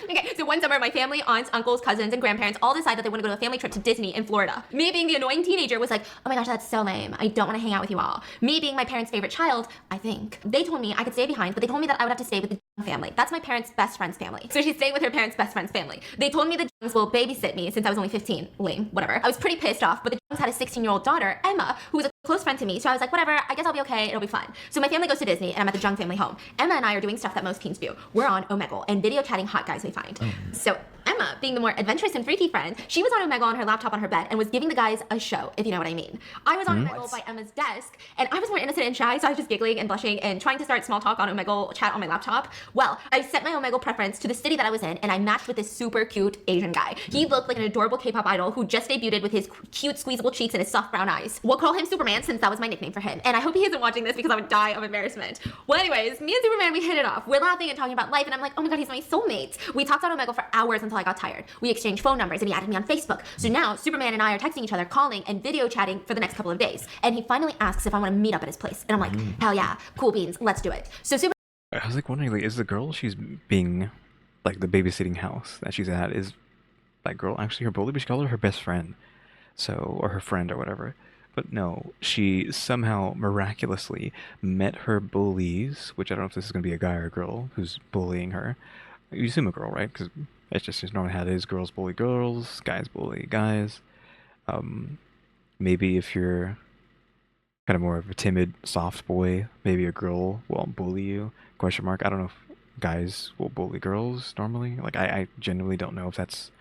Okay, so one summer my family, aunts, uncles, cousins, and grandparents all decided that they want to go to a family trip to Disney in Florida. Me being the annoying teenager was like, oh my gosh, that's so lame. I don't want to hang out with you all. Me being my parents' favorite child, I think. They told me I could stay behind, but they told me that I would have to stay with the family. That's my parents' best friend's family. So she's staying with her parents' best friend's family. They told me the Jungs will babysit me since I was only 15. Lame, whatever. I was pretty pissed off, but the Jungs had a 16-year-old daughter, Emma, who was a close friend to me. So I was like, whatever, I guess I'll be okay, it'll be fine. So my family goes to Disney and I'm at the Jung family home. Emma and I are doing stuff that most teens do. We're on Omegle and video chatting hot guys we find. So Emma, being the more adventurous and freaky friend, she was on Omegle on her laptop on her bed and was giving the guys a show, if you know what I mean. I was on Omegle by Emma's desk and I was more innocent and shy, so I was just giggling and blushing and trying to start small talk on Omegle chat on my laptop. Well, I set my Omegle preference to the city that I was in and I matched with this super cute Asian guy. He looked like an adorable K-pop idol who just debuted with his cute squeezable cheeks and his soft brown eyes. We'll call him Superman since that was my nickname for him. And I hope he isn't watching this because I would die of embarrassment. Well, anyways, me and Superman, we hit it off. We're laughing and talking about life and I'm like, oh my god, he's my soulmate. We talked on Omegle for hours until I got tired. We exchanged phone numbers and he added me on Facebook. So now Superman and I are texting each other, calling and video chatting for the next couple of days. And he finally asks if I want to meet up at his place. And I'm like, hell yeah, cool beans, let's do it. So Superman I was like wondering, like, is the girl she's being, like, the babysitting house that she's at, is that girl actually her bully? But she called her her best friend, so, or her friend or whatever. But no, she somehow miraculously met her bullies, which I don't know if this is going to be a guy or a girl who's bullying her. You assume a girl, right? Because it's just normally how it is. Girls bully girls, guys bully guys. Maybe if you're kind of more of a timid, soft boy, maybe a girl won't bully you, question mark. I don't know if guys will bully girls normally. Like, I genuinely don't know if that's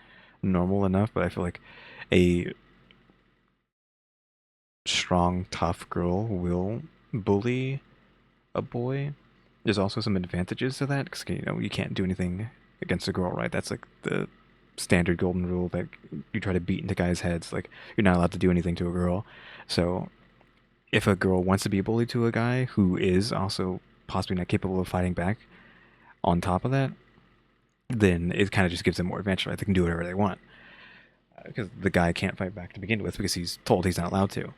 normal enough, but I feel like a strong, tough girl will bully a boy. There's also some advantages to that, because, you know, you can't do anything against a girl, right? That's like the standard golden rule that you try to beat into guys' heads. Like, you're not allowed to do anything to a girl. So if a girl wants to be a bully to a guy who is also possibly not capable of fighting back, on top of that, then it kind of just gives them more advantage, right? They can do whatever they want. Because the guy can't fight back to begin with because he's told he's not allowed to.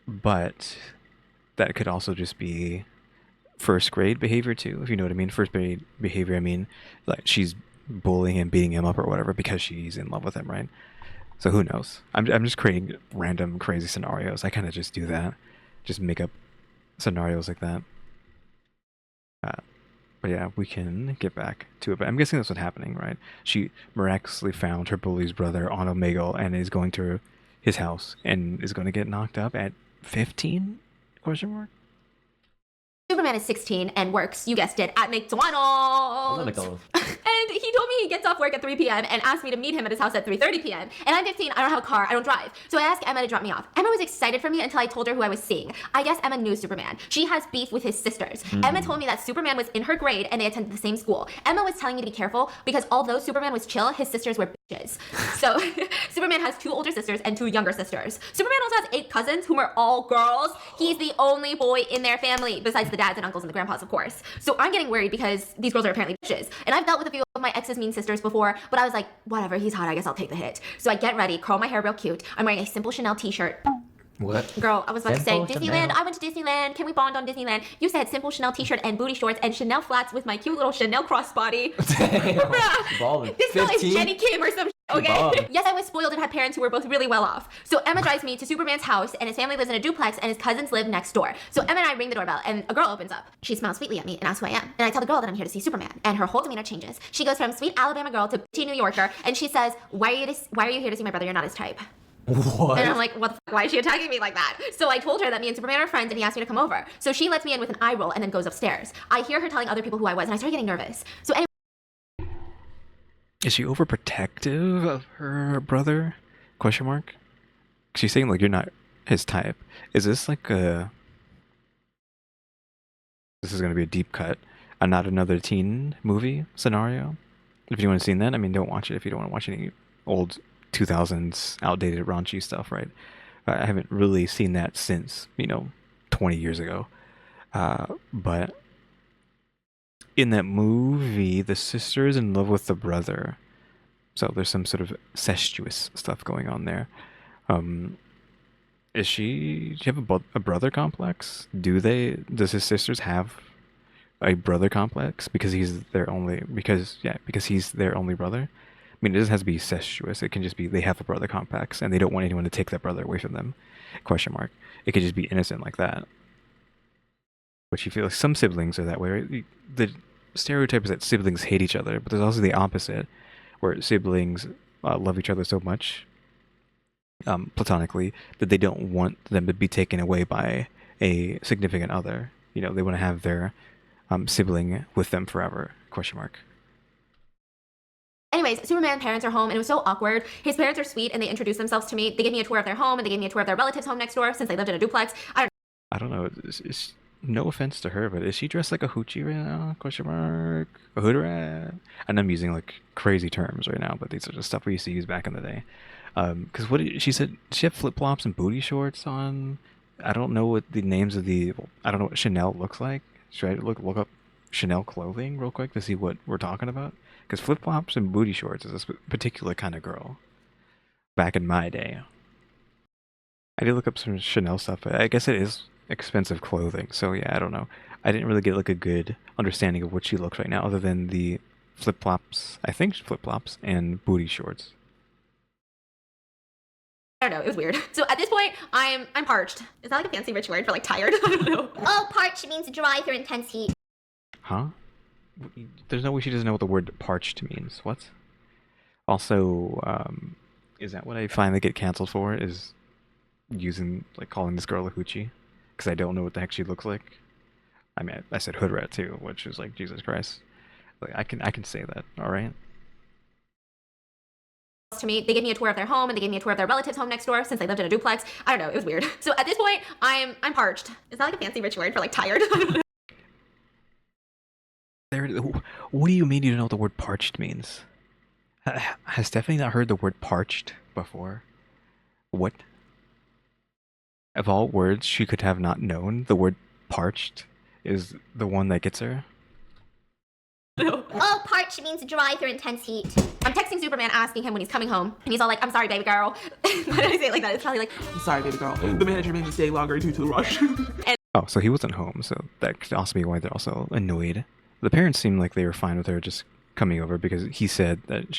But that could also just be first grade behavior too, if you know what I mean. First grade behavior, I mean, like, she's bullying him, beating him up or whatever because she's in love with him, right? So who knows? I'm just creating random crazy scenarios. I kind of just do that. Just make up scenarios like that. But yeah, we can get back to it. But I'm guessing that's what's happening, right? She miraculously found her bully's brother on Omegle and is going to his house and is going to get knocked up at 15? Question mark? Superman is 16 and works, you guessed it, at McDonald's. And he told me he gets off work at 3 p.m. and asked me to meet him at his house at 3:30 p.m. And I'm 15, I don't have a car, I don't drive. So I asked Emma to drop me off. Emma was excited for me until I told her who I was seeing. I guess Emma knew Superman. She has beef with his sisters. Emma told me that Superman was in her grade and they attended the same school. Emma was telling me to be careful because although Superman was chill, his sisters were bitches. So Superman has 2 older sisters and 2 younger sisters. Superman also has 8 cousins whom are all girls. He's the only boy in their family, besides the dads and uncles and the grandpas, of course. So I'm getting worried because these girls are apparently bitches. And I've dealt with a few of my ex's mean sisters before, but I was like, whatever, he's hot, I guess I'll take the hit. So I get ready, curl my hair real cute. I'm wearing a simple Chanel t-shirt. What? Girl, I was about to say, Simple Disneyland, Chanel. I went to Disneyland, can we bond on Disneyland? You said simple Chanel t-shirt and booty shorts and Chanel flats with my cute little Chanel crossbody. Bruh, Ballin'. this girl is 15? Jenny Kim or some shit, okay? Ballin'. Yes, I was spoiled and had parents who were both really well off. So Emma drives me to Superman's house and his family lives in a duplex and his cousins live next door. So Emma and I ring the doorbell and a girl opens up. She smiles sweetly at me and asks who I am. And I tell the girl that I'm here to see Superman. And her whole demeanor changes. She goes from sweet Alabama girl to bitchy New Yorker and she says, why are you here to see my brother? You're not his type. What? And I'm like, what the fuck? Why is she attacking me like that? So I told her that me and Superman are friends and he asked me to come over. So she lets me in with an eye roll and then goes upstairs. I hear her telling other people who I was and I started getting nervous. So anyway, Is she overprotective of her brother? Question mark? She's saying, like, you're not his type. Is this like a... This is going to be a deep cut. A not another teen movie scenario? If anyone has seen that, I mean, don't watch it if you don't want to watch any old 2000s outdated raunchy stuff, right? I haven't really seen that since, 20 years ago. But in that movie, the sister is in love with the brother. So there's some sort of incestuous stuff going on there. Do you have a brother complex? Does his sisters have a brother complex because he's their only brother? I mean, it doesn't have to be incestuous. It can just be they have a brother complex and they don't want anyone to take that brother away from them. Question mark. It could just be innocent like that. But you feel like some siblings are that way, right? The stereotype is that siblings hate each other, but there's also the opposite, where siblings love each other so much, platonically, that they don't want them to be taken away by a significant other. They want to have their sibling with them forever. Question mark. anyways, Superman's parents are home and it was so awkward. His parents are sweet and they introduced themselves to me. They gave me a tour of their home and they gave me a tour of their relatives' home next door since they lived in a duplex. I don't know. No offense to her, but is she dressed like a hoochie right now? Question mark. A hood rat? And I'm using like crazy terms right now, but these are just stuff we used to use back in the day. Because she said she had flip flops and booty shorts on. I don't know what the names of I don't know what Chanel looks like. Should I look up Chanel clothing real quick to see what we're talking about? Because flip flops and booty shorts is a particular kind of girl. Back in my day, I did look up some Chanel stuff. But I guess it is expensive clothing. So yeah, I don't know. I didn't really get like a good understanding of what she looks right now, other than the flip flops. I think flip flops and booty shorts. I don't know, it was weird. So at this point, I'm parched. Is that like a fancy rich word for like tired? I don't know. Oh, parched means dry through intense heat. Huh? There's no way she doesn't know what the word parched means. What? Also, is that what I finally get canceled for? Is calling this girl a hoochie? Because I don't know what the heck she looks like. I mean, I said hood rat too, which is like, Jesus Christ. Like, I can say that, alright? To me, they gave me a tour of their home and they gave me a tour of their relatives' home next door since they lived in a duplex. I don't know, it was weird. So at this point, I'm parched. Is that like a fancy rich word for like tired? I don't know. clarity. What do you mean you don't know what the word parched means? Has Stephanie not heard the word parched before? What? Of all words she could have not known, the word parched is the one that gets her. Oh, parched means dry through intense heat. I'm texting Superman asking him when he's coming home, and he's all like, I'm sorry, baby girl. Why did I say it like that? It's probably like, I'm sorry, baby girl. The manager made me stay longer due to the rush. Oh, so he wasn't home, so that could also be why they're also annoyed. The parents seemed like they were fine with her just coming over because he said that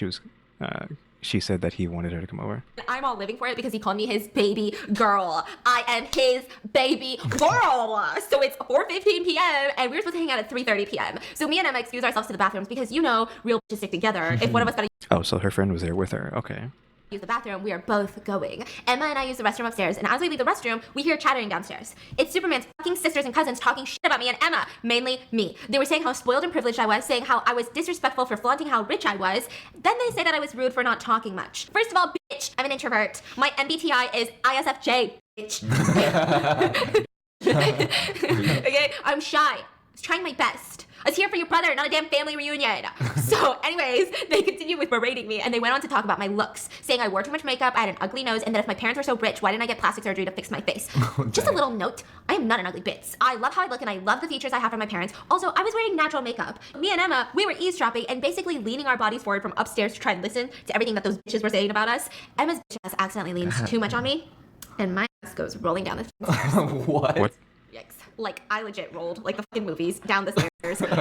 she said that he wanted her to come over. I'm all living for it because he called me his baby girl. I am his baby girl. So it's 4:15 p.m. and we're supposed to hang out at 3:30 p.m. So me and Emma excuse ourselves to the bathrooms because real bitches stick together. If one of us got Oh, so her friend was there with her. Okay. use the bathroom, we are both going. Emma and I use the restroom upstairs, and as we leave the restroom, we hear chattering downstairs. It's Superman's fucking sisters and cousins talking shit about me and Emma, mainly me. They were saying how spoiled and privileged I was, saying how I was disrespectful for flaunting how rich I was. Then they say that I was rude for not talking much. First of all, bitch, I'm an introvert. My MBTI is ISFJ, bitch. Okay, I'm shy. I was trying my best. I was here for your brother, not a damn family reunion. So anyways, they continued with berating me, and they went on to talk about my looks, saying I wore too much makeup, I had an ugly nose, and that if my parents were so rich, why didn't I get plastic surgery to fix my face? Just a little note, I am not an ugly bitch. I love how I look, and I love the features I have from my parents. Also, I was wearing natural makeup. Me and Emma, we were eavesdropping and basically leaning our bodies forward from upstairs to try and listen to everything that those bitches were saying about us. Emma's bitch ass accidentally leans too much on me, and my ass goes rolling down the stairs. What? Yikes. Like, I legit rolled, like the fucking movies, down the stairs.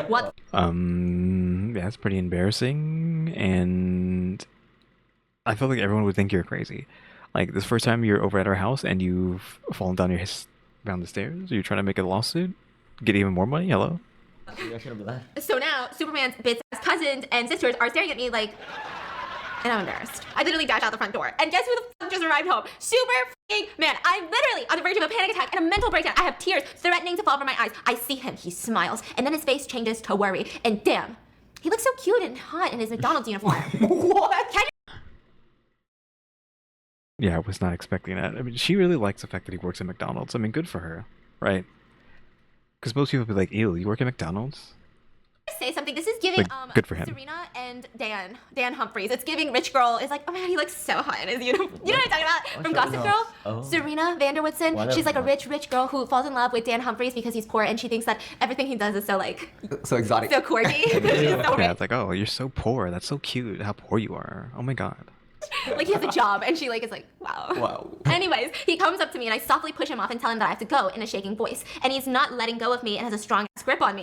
What? Yeah, it's pretty embarrassing, and I feel like everyone would think you're crazy. Like, this first time you're over at our house and you've fallen down down the stairs, you're trying to make a lawsuit? Get even more money? Hello? Maybe I shouldn't be that. So now, Superman's bitch-ass cousins and sisters are staring at me like, and I'm embarrassed. I literally dashed out the front door. And guess who the fuck just arrived home? Super f***ing man. I'm literally on the verge of a panic attack and a mental breakdown. I have tears threatening to fall from my eyes. I see him. He smiles. And then his face changes to worry. And damn, he looks so cute and hot in his McDonald's uniform. What? Can Yeah, I was not expecting that. I mean, she really likes the fact that he works at McDonald's. I mean, good for her, right? Because most people would be like, ew, you work at McDonald's? say something? This is giving Like, good for him. Serena and Dan Humphries. It's giving rich girl. It's like, oh man, he looks so hot in his uniform. You know what I'm talking about? From Gossip Girl? Oh. Serena Vanderwoodson. She's like a rich girl who falls in love with Dan Humphries because he's poor, and she thinks that everything he does is so like So exotic. so quirky. He's so Yeah, rich. it's like, oh, you're so poor. That's so cute. How poor you are. Oh my god. Like he has a job, and she like is like, wow. Wow. Anyways, he comes up to me, and I softly push him off and tell him that I have to go in a shaking voice, and he's not letting go of me and has a strong grip on me.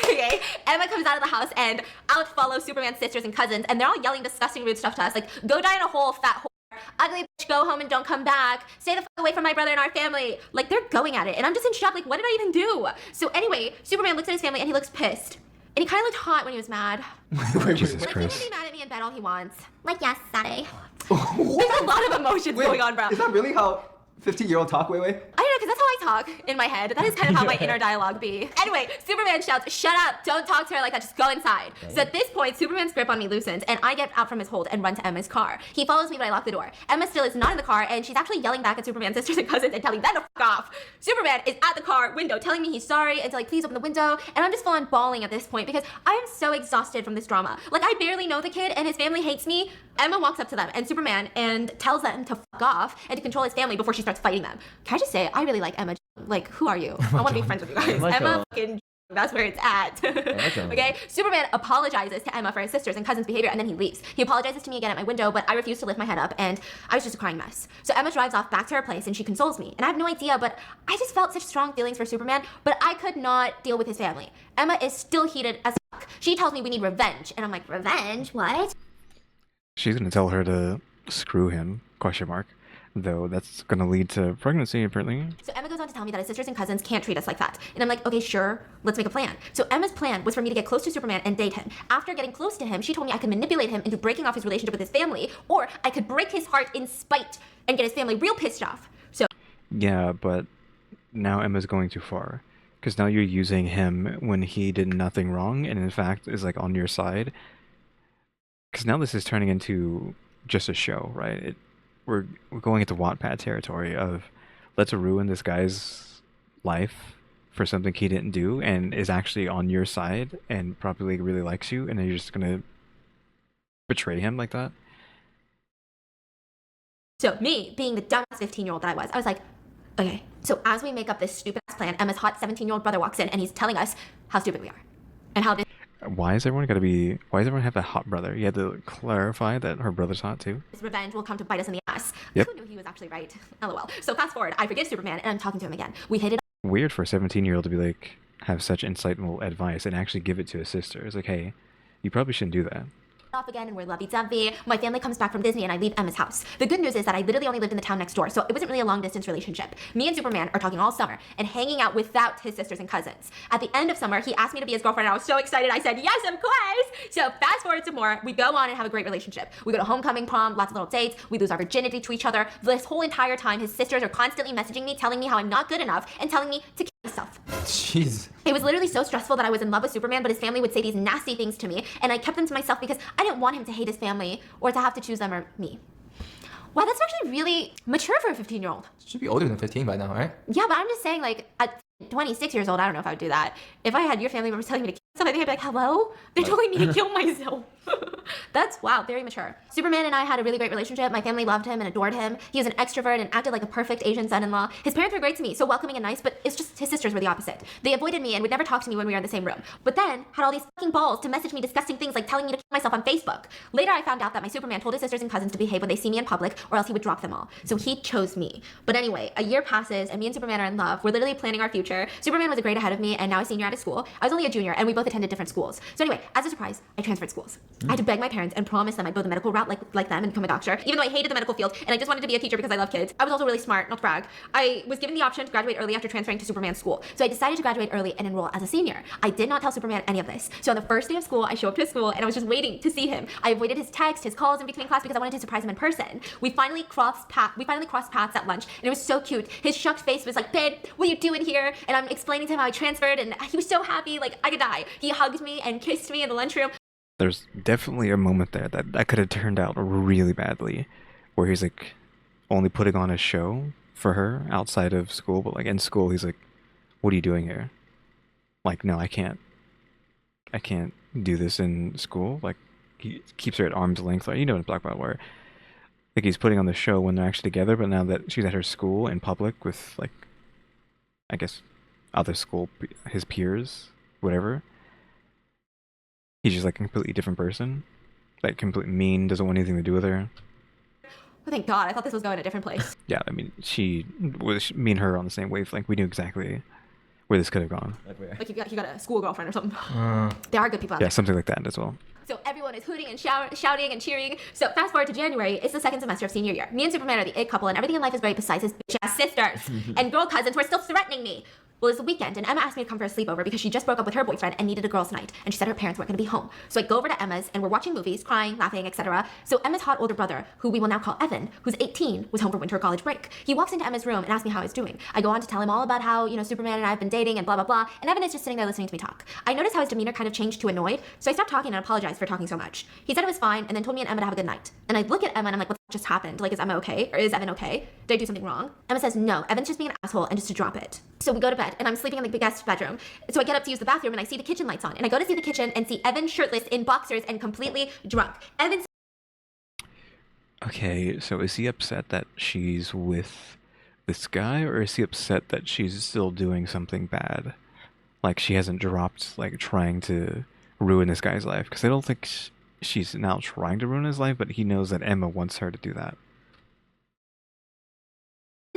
Okay, Emma comes out of the house, and out follow Superman's sisters and cousins, and they're all yelling disgusting rude stuff to us, like, go die in a hole, fat whore, ugly bitch, go home and don't come back, stay the fuck away from my brother and our family. Like, they're going at it, and I'm just in shock, like, what did I even do? So anyway, Superman looks at his family, and he looks pissed. And he kind of looked hot when he was mad. Jesus Like, he Christ. can be mad at me in bed all he wants. Like yesterday. There's a lot of emotions going on, bro. Is that really how 15-year-old talk, Wei Wei? I don't know, because that's how I talk in my head. That is kind of how my inner dialogue be. Anyway, Superman shouts, shut up, don't talk to her like that, just go inside. So at this point, Superman's grip on me loosens, and I get out from his hold and run to Emma's car. He follows me, but I lock the door. Emma still is not in the car, and she's actually yelling back at Superman's sisters and cousins and telling them to fuck off. Superman is at the car window telling me he's sorry and to like please open the window, and I'm just full on bawling at this point because I am so exhausted from this drama. Like, I barely know the kid, and his family hates me. Emma walks up to them and Superman and tells them to fuck off and to control his family before she starts fighting them. Can I just say, I really like Emma. Like, who are you? I want to be friends with you guys. Like Emma her. fucking that's where it's at. Okay? Superman apologizes to Emma for his sisters and cousins' behavior, and then he leaves. He apologizes to me again at my window, but I refuse to lift my head up, and I was just a crying mess. So Emma drives off back to her place, and she consoles me. And I have no idea, but I just felt such strong feelings for Superman, but I could not deal with his family. Emma is still heated as fuck. She tells me we need revenge, and I'm like, revenge? What? She's gonna tell her to screw him, question mark. Though that's gonna lead to pregnancy, apparently. So Emma goes on to tell me that his sisters and cousins can't treat us like that. And I'm like, okay, sure, let's make a plan. So Emma's plan was for me to get close to Superman and date him. After getting close to him, she told me I could manipulate him into breaking off his relationship with his family, or I could break his heart in spite and get his family real pissed off. So Yeah, but now Emma's going too far. Because now you're using him when he did nothing wrong, and in fact is like on your side. Because now this is turning into just a show, right? We're going into Wattpad territory of let's ruin this guy's life for something he didn't do and is actually on your side and probably really likes you, and then you're just gonna betray him like that? So me, being the dumbass 15-year-old that I was like, okay, so as we make up this stupid ass plan, Emma's hot 17-year-old brother walks in and he's telling us how stupid we are. And how this Why does everyone have a hot brother? You had to clarify that her brother's hot too? revenge will come to bite us in the ass. Yep. Who knew he was actually right? LOL. So fast forward, I forgive Superman and I'm talking to him again. We hit it Weird for a 17-year-old to be like, have such insightful advice and actually give it to his sister. It's like, hey, you probably shouldn't do that. off again and we're lovey-dovey. My family comes back from Disney and I leave Emma's house. The good news is that I literally only lived in the town next door, so it wasn't really a long-distance relationship. Me and Superman are talking all summer and hanging out without his sisters and cousins. At the end of summer, he asked me to be his girlfriend and I was so excited. I said, yes, of course! So fast forward some more, we go on and have a great relationship. We go to homecoming, prom, lots of little dates, we lose our virginity to each other. This whole entire time, his sisters are constantly messaging me, telling me how I'm not good enough and telling me to kill myself. Jeez. It was literally so stressful that I was in love with Superman, but his family would say these nasty things to me, and I kept them to myself because I didn't want him to hate his family or to have to choose them or me. Wow, that's actually really mature for a 15-year-old. Should be older than 15 by now, right? Yeah, but I'm just saying, like, at 26 years old, I don't know if I would do that. If I had your family members telling me to kill myself, I think I'd be like, hello? They're telling me to kill myself. That's, wow, very mature. Superman and I had a really great relationship. My family loved him and adored him. He was an extrovert and acted like a perfect Asian son-in-law. His parents were great to me, so welcoming and nice, but it's just his sisters were the opposite. They avoided me and would never talk to me when we were in the same room. But then, had all these fucking balls to message me disgusting things like telling me to kill myself on Facebook. Later, I found out that my Superman told his sisters and cousins to behave when they see me in public, or else he would drop them all. So he chose me. But anyway, a year passes, and me and Superman are in love. We're literally planning our future. Superman was a grade ahead of me, and now a senior out of school. I was only a junior, and we both attended different schools. So anyway, as a surprise, I transferred schools. I had to beg my parents and promise them I'd go the medical route like them and become a doctor, even though I hated the medical field, and I just wanted to be a teacher because I love kids. I was also really smart, not to brag. I was given the option to graduate early after transferring to Superman's school. So I decided to graduate early and enroll as a senior. I did not tell Superman any of this. So on the first day of school, I show up to school, and I was just waiting to see him. I avoided his texts, his calls in between class because I wanted to surprise him in person. We finally crossed paths at lunch, and it was so cute. His shocked face was like, babe, what are you doing here? And I'm explaining to him how I transferred, and he was so happy, like I could die. He hugged me and kissed me in the lunchroom. There's definitely a moment there that could have turned out really badly, where he's like only putting on a show for her outside of school, but like in school he's like, what are you doing here? Like, no, I can't do this in school. Like, he keeps her at arm's length, like, you know, in Black Belt, where like he's putting on the show when they're actually together, but now that she's at her school in public with, like, I guess other school, his peers, whatever, he's just like a completely different person. Like, completely mean, doesn't want anything to do with her. Oh, thank God, I thought this was going a different place. Yeah, I mean, me and her are on the same wavelength. We knew exactly where this could have gone. Like you got a school girlfriend or something. There are good people out Yeah, there. something like that as well. So everyone is hooting and shouting and cheering. So fast forward to January, it's the second semester of senior year. Me and Superman are the it couple, and everything in life is great besides his bitch-ass sisters and girl cousins who are still threatening me. Well, it's the weekend, and Emma asked me to come for a sleepover because she just broke up with her boyfriend and needed a girls' night, and she said her parents weren't going to be home. So I go over to Emma's, and we're watching movies, crying, laughing, etc. So Emma's hot older brother, who we will now call Evan, who's 18, was home for winter college break. He walks into Emma's room and asks me how I was doing. I go on to tell him all about how, you know, Superman and I have been dating and blah, blah, blah, and Evan is just sitting there listening to me talk. I noticed how his demeanor kind of changed to annoyed, so I stopped talking and apologized for talking so much. He said it was fine, and then told me and Emma to have a good night. And I look at Emma and I'm like, what just happened? Like, is Emma okay? Or is Evan okay? Did I do something wrong? Emma says, no, Evan's just being an asshole and just to drop it. So we go to bed, and I'm sleeping in the guest bedroom. So I get up to use the bathroom, and I see the kitchen lights on. And I go to see the kitchen and see Evan shirtless in boxers and completely drunk. Evan. Okay, so is he upset that she's with this guy, or is he upset that she's still doing something bad? Like, she hasn't dropped, like, trying to ruin this guy's life? Because I don't think she's now trying to ruin his life, but he knows that Emma wants her to do that.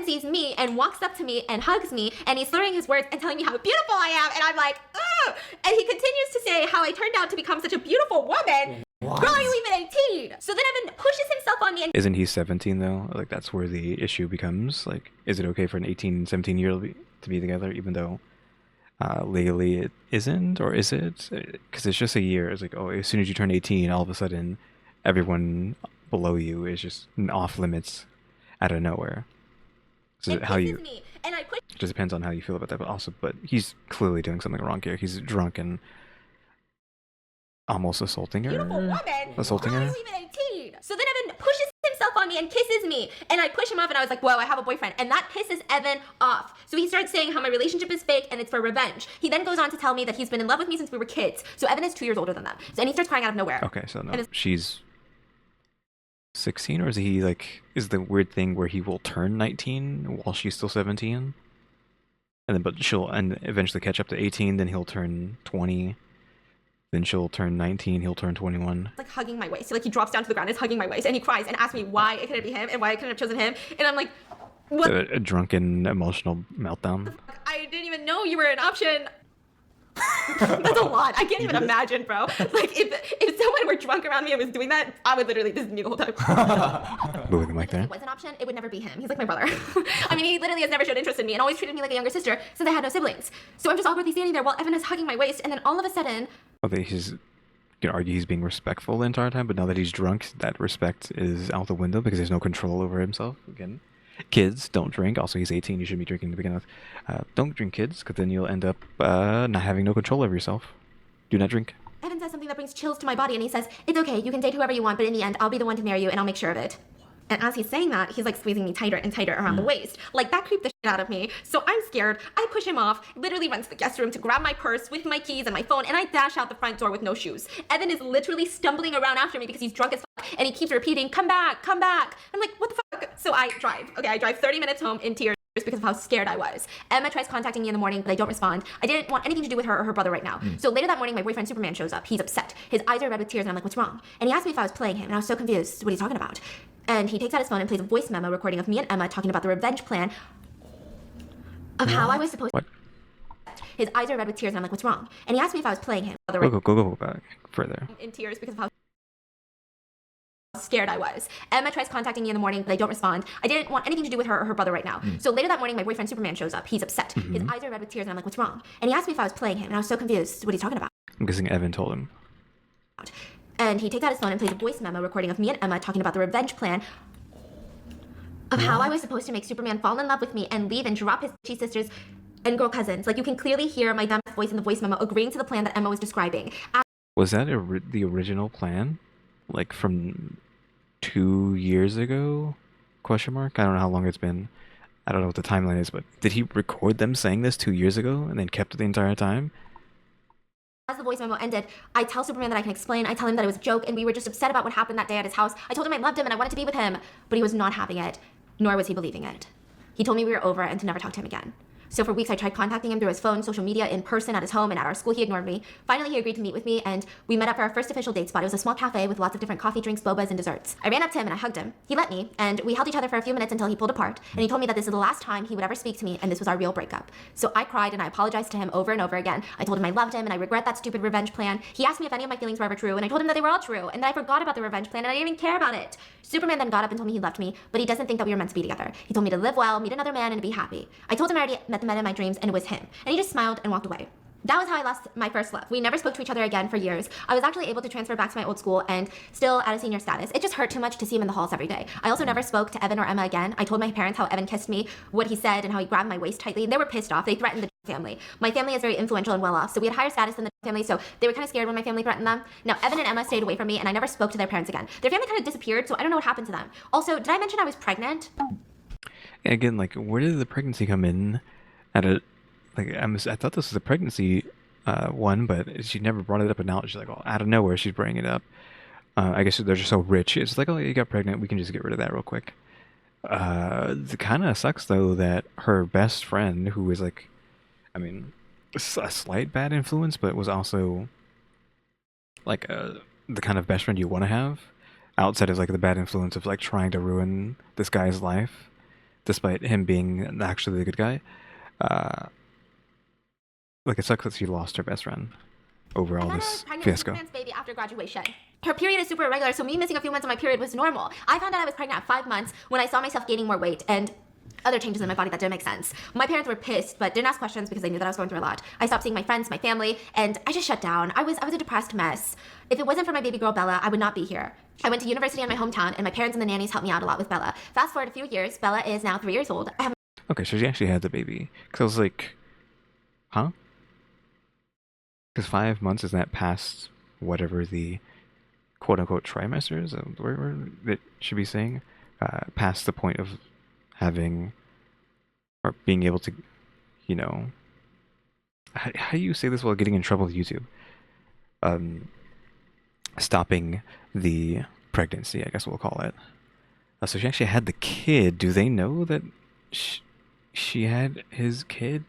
Sees me and walks up to me and hugs me, and he's slurring his words and telling me how beautiful I am, and I'm like, ugh! And he continues to say how I turned out to become such a beautiful woman. What? Girl, are you even 18? So then Evan pushes himself on me and Isn't he 17 though? Like, that's where the issue becomes. Like, is it okay for an 18, 17-year-old to be together, even though legally it isn't? Or is it? Because it's just a year. It's like, oh, as soon as you turn 18, all of a sudden everyone below you is just off limits out of nowhere. So and how you, me, and I push it just depends on how you feel about that. But he's clearly doing something wrong here. He's drunk and almost assaulting her. beautiful woman. Assaulting Girl, are her. you even 18? So then Evan pushes himself on me and kisses me, and I push him off, and I was like, whoa, I have a boyfriend, and that pisses Evan off. So he starts saying how my relationship is fake and it's for revenge. He then goes on to tell me that he's been in love with me since we were kids. So Evan is 2 years older than them. And he starts crying out of nowhere. Okay, so no, she's 16, or is he like, is the weird thing where he will turn 19 while she's still 17? And then, but she'll eventually catch up to 18, then he'll turn 20. Then she'll turn 19, he'll turn 21. Like hugging my waist. So, like he drops down to the ground, is hugging my waist, and he cries and asks me why it couldn't be him and why I couldn't have chosen him. And I'm like, what? A drunken emotional meltdown. I didn't even know you were an option. That's a lot. I can't even imagine, bro. Like if someone were drunk around me and was doing that, I would literally just me the whole time. Moving the mic there. If it was an option, it would never be him. He's like my brother. I mean, he literally has never showed interest in me and always treated me like a younger sister since I had no siblings. So I'm just awkwardly standing there while Evan is hugging my waist, and then all of a sudden. Okay, you can argue he's being respectful the entire time, but now that he's drunk, that respect is out the window because there's no control over himself. Again, kids don't drink. Also, he's 18. You shouldn't be drinking to begin with. Don't drink, kids, because then you'll end up not having no control over yourself. Do not drink. Evan says something that brings chills to my body, and he says, it's okay, you can date whoever you want, but in the end, I'll be the one to marry you, and I'll make sure of it. And as he's saying that, he's like squeezing me tighter and tighter around the waist. Like that creeped the shit out of me. So I'm scared. I push him off, literally runs to the guest room to grab my purse with my keys and my phone, and I dash out the front door with no shoes. Evan is literally stumbling around after me because he's drunk as fuck, and he keeps repeating, come back, come back. I'm like, what the fuck? So I drive. Okay, I drive 30 minutes home in tears because of how scared I was. Emma tries contacting me in the morning, but I don't respond. I didn't want anything to do with her or her brother right now. So later that morning, my boyfriend Superman shows up. He's upset. His eyes are red with tears, and I'm like, what's wrong? And he asked me if I was playing him, and I was so confused. What are you talking about? And he takes out his phone and plays a voice memo recording of me and Emma talking about the revenge plan of how I was supposed to. What? His eyes are red with tears, and I'm like, what's wrong? And he asked me if I was playing him. Go back further. In tears because of how scared I was. Emma tries contacting me in the morning, but I don't respond. I didn't want anything to do with her or her brother right now. So later that morning, my boyfriend Superman shows up. He's upset. His eyes are red with tears, and I'm like, what's wrong? And he asked me if I was playing him, and I was so confused. What are you talking about? I'm guessing Evan told him. And he takes out his phone and plays a voice memo recording of me and Emma talking about the revenge plan of how I was supposed to make Superman fall in love with me and leave and drop his bitchy sisters and girl cousins. Like you can clearly hear my dumb voice in the voice memo agreeing to the plan that Emma was describing. Was that the original plan? Like from 2 years ago? Question mark? I don't know how long it's been. I don't know what the timeline is, but did he record them saying this 2 years ago and then kept it the entire time? As the voice memo ended, I tell Superman that I can explain. I tell him that it was a joke and we were just upset about what happened that day at his house. I told him I loved him and I wanted to be with him, but he was not having it, nor was he believing it. He told me we were over and to never talk to him again. So for weeks I tried contacting him through his phone, social media, in person, at his home, and at our school. He ignored me. Finally he agreed to meet with me, and we met up for our first official date spot. It was a small cafe with lots of different coffee, drinks, bobas, and desserts. I ran up to him and I hugged him. He let me, and we held each other for a few minutes until he pulled apart, and he told me that this is the last time he would ever speak to me, and this was our real breakup. So I cried and I apologized to him over and over again. I told him I loved him and I regret that stupid revenge plan. He asked me if any of my feelings were ever true, and I told him that they were all true, and that I forgot about the revenge plan and I didn't even care about it. Superman then got up and told me he loved me, but he doesn't think that we were meant to be together. He told me to live well, meet another man, and be happy. I told him I already met the man in my dreams, and it was him. And he just smiled and walked away. That was how I lost my first love. We never spoke to each other again for years. I was actually able to transfer back to my old school and still at a senior status. It just hurt too much to see him in the halls every day. I also never spoke to Evan or Emma again. I told my parents how Evan kissed me, what he said, and how he grabbed my waist tightly, and they were pissed off. They threatened the family. My family is very influential and well off, so we had higher status than the family, so they were kind of scared when my family threatened them. Now, Evan and Emma stayed away from me, and I never spoke to their parents again. Their family kind of disappeared, so I don't know what happened to them. Also, did I mention I was pregnant? And again, like, where did the pregnancy come in? At a, like, I thought this was a pregnancy one, but she never brought it up, and now she's like, oh, out of nowhere, she's bringing it up. I guess they're just so rich. It's like, oh, you got pregnant, we can just get rid of that real quick. It kind of sucks, though, that her best friend, who is like, I mean, a slight bad influence, but was also like the kind of best friend you want to have, outside of like the bad influence of like trying to ruin this guy's life, despite him being actually the good guy. Like, it sucks that she lost her best friend over all this fiasco. Superman's baby after graduation. Her period is super irregular, so me missing a few months of my period was normal. I found out I was pregnant at 5 months when I saw myself gaining more weight and other changes in my body that didn't make sense. My parents were pissed, but didn't ask questions because they knew that I was going through a lot. I stopped seeing my friends, my family, and I just shut down. I was a depressed mess. If it wasn't for my baby girl Bella, I would not be here. I went to university in my hometown, and my parents and the nannies helped me out a lot with Bella. Fast forward a few years, Bella is now 3 years old. I have Okay, so she actually had the baby. Because I was like, huh? Because 5 months is that past whatever the quote unquote trimesters, where that should be saying, past the point of having or being able to, you know, how do you say this while getting in trouble with YouTube? Um, Stopping the pregnancy, I guess we'll call it. So she actually had the kid. Do they know that she had his kid?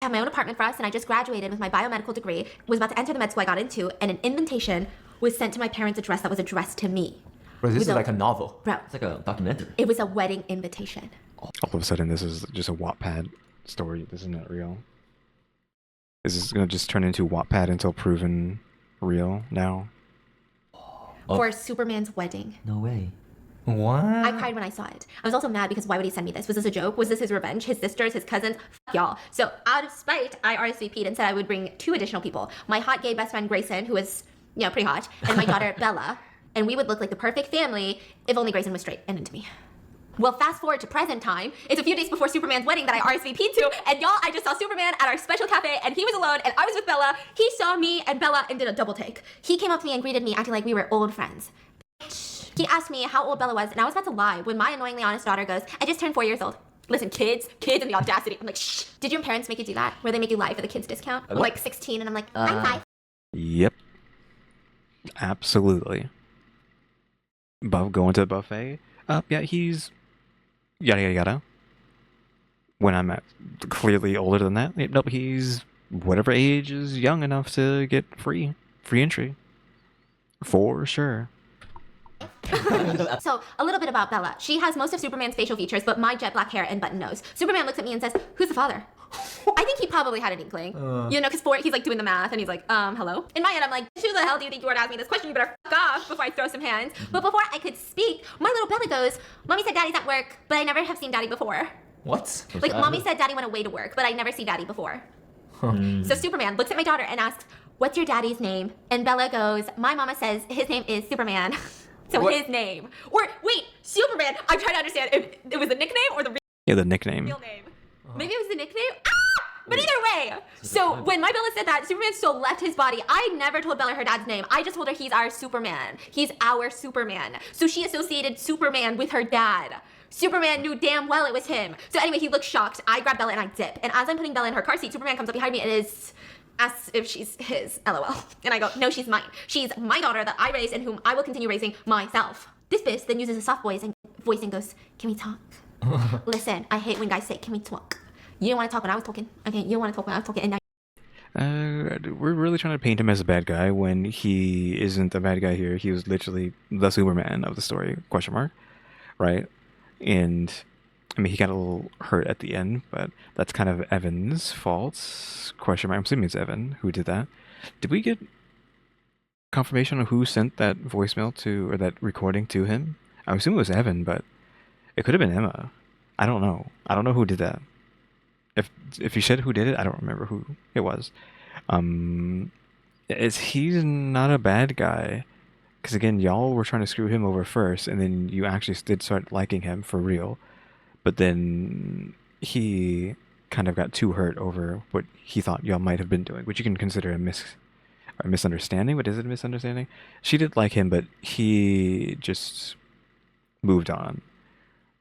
I have my own apartment for us, and I just graduated with my biomedical degree, was about to enter the med school I got into, and an invitation was sent to my parents' address that was addressed to me. Bro, this With is like a novel. Bro, It's like a documentary. it was a wedding invitation. All of a sudden, this is just a Wattpad story. This is not real. Is this gonna just turn into Wattpad until proven real now? Oh. For Superman's wedding. No way. What? I cried when I saw it. I was also mad because why would he send me this? Was this a joke? Was this his revenge? His sisters, his cousins? Fuck y'all. So out of spite, I RSVP'd and said I would bring 2 additional people. My hot gay best friend Grayson, who was, you know, pretty hot, and my daughter Bella. And we would look like the perfect family if only Grayson was straight and into me. Well, fast forward to present time. It's a few days before Superman's wedding that I RSVP'd to, and y'all, I just saw Superman at our special cafe, and he was alone, and I was with Bella. He saw me and Bella and did a double take. He came up to me and greeted me, acting like we were old friends. He asked me how old Bella was, and I was about to lie when my annoyingly honest daughter goes, I just turned 4 years old. Listen, kids and the audacity. I'm like, shh. Did your parents make you do that? Where they make you lie for the kids discount? I'm like 16, and I'm like, I'm 5. Yep. Absolutely. Going to the buffet. Yeah, he's yada yada yada. When I'm clearly older than that, nope, he's whatever age is young enough to get free entry. For sure. So, a little bit about Bella. She has most of Superman's facial features, but my jet black hair and button nose. Superman looks at me and says, who's the father? I think he probably had an inkling. You know, because he's like doing the math and he's like, hello? In my head, I'm like, who the hell do you think you are to ask me this question? You better fuck off before I throw some hands. But before I could speak, my little Bella goes, Mommy said Daddy's at work, but I never have seen Daddy before. What? Like, Mommy said Daddy went away to work, but I never see Daddy before. So Superman looks at my daughter and asks, what's your daddy's name? And Bella goes, my mama says his name is Superman. So What? his name. Or, wait, Superman. I'm trying to understand if it was a nickname or the Yeah, the nickname. real name. Maybe it was the nickname? Ah! But either way, so when my Bella said that, Superman still left his body. I never told Bella her dad's name. I just told her he's our Superman. He's our Superman. So she associated Superman with her dad. Superman knew damn well it was him. So anyway, he looks shocked. I grab Bella and I dip. And as I'm putting Bella in her car seat, Superman comes up behind me and asks if she's his, LOL. And I go, no, she's mine. She's my daughter that I raised and whom I will continue raising myself. This bitch then uses a soft voice and goes, can we talk? Listen, I hate when guys say, can we talk? You didn't want to talk when I was talking. Okay, you didn't want to talk when I was talking. And now We're really trying to paint him as a bad guy when he isn't a bad guy here. He was literally the Superman of the story, question mark, right? And I mean, he got a little hurt at the end, but that's kind of Evan's fault, question mark. I'm assuming it's Evan who did that. Did we get confirmation of who sent that voicemail to, or that recording to him? I assume it was Evan, but it could have been Emma. I don't know. I don't know who did that. If you said who did it, I don't remember who it was. He's not a bad guy, because again, y'all were trying to screw him over first, and then you actually did start liking him for real. But then he kind of got too hurt over what he thought y'all might have been doing, which you can consider a misunderstanding. But is it a misunderstanding? She did like him, but he just moved on,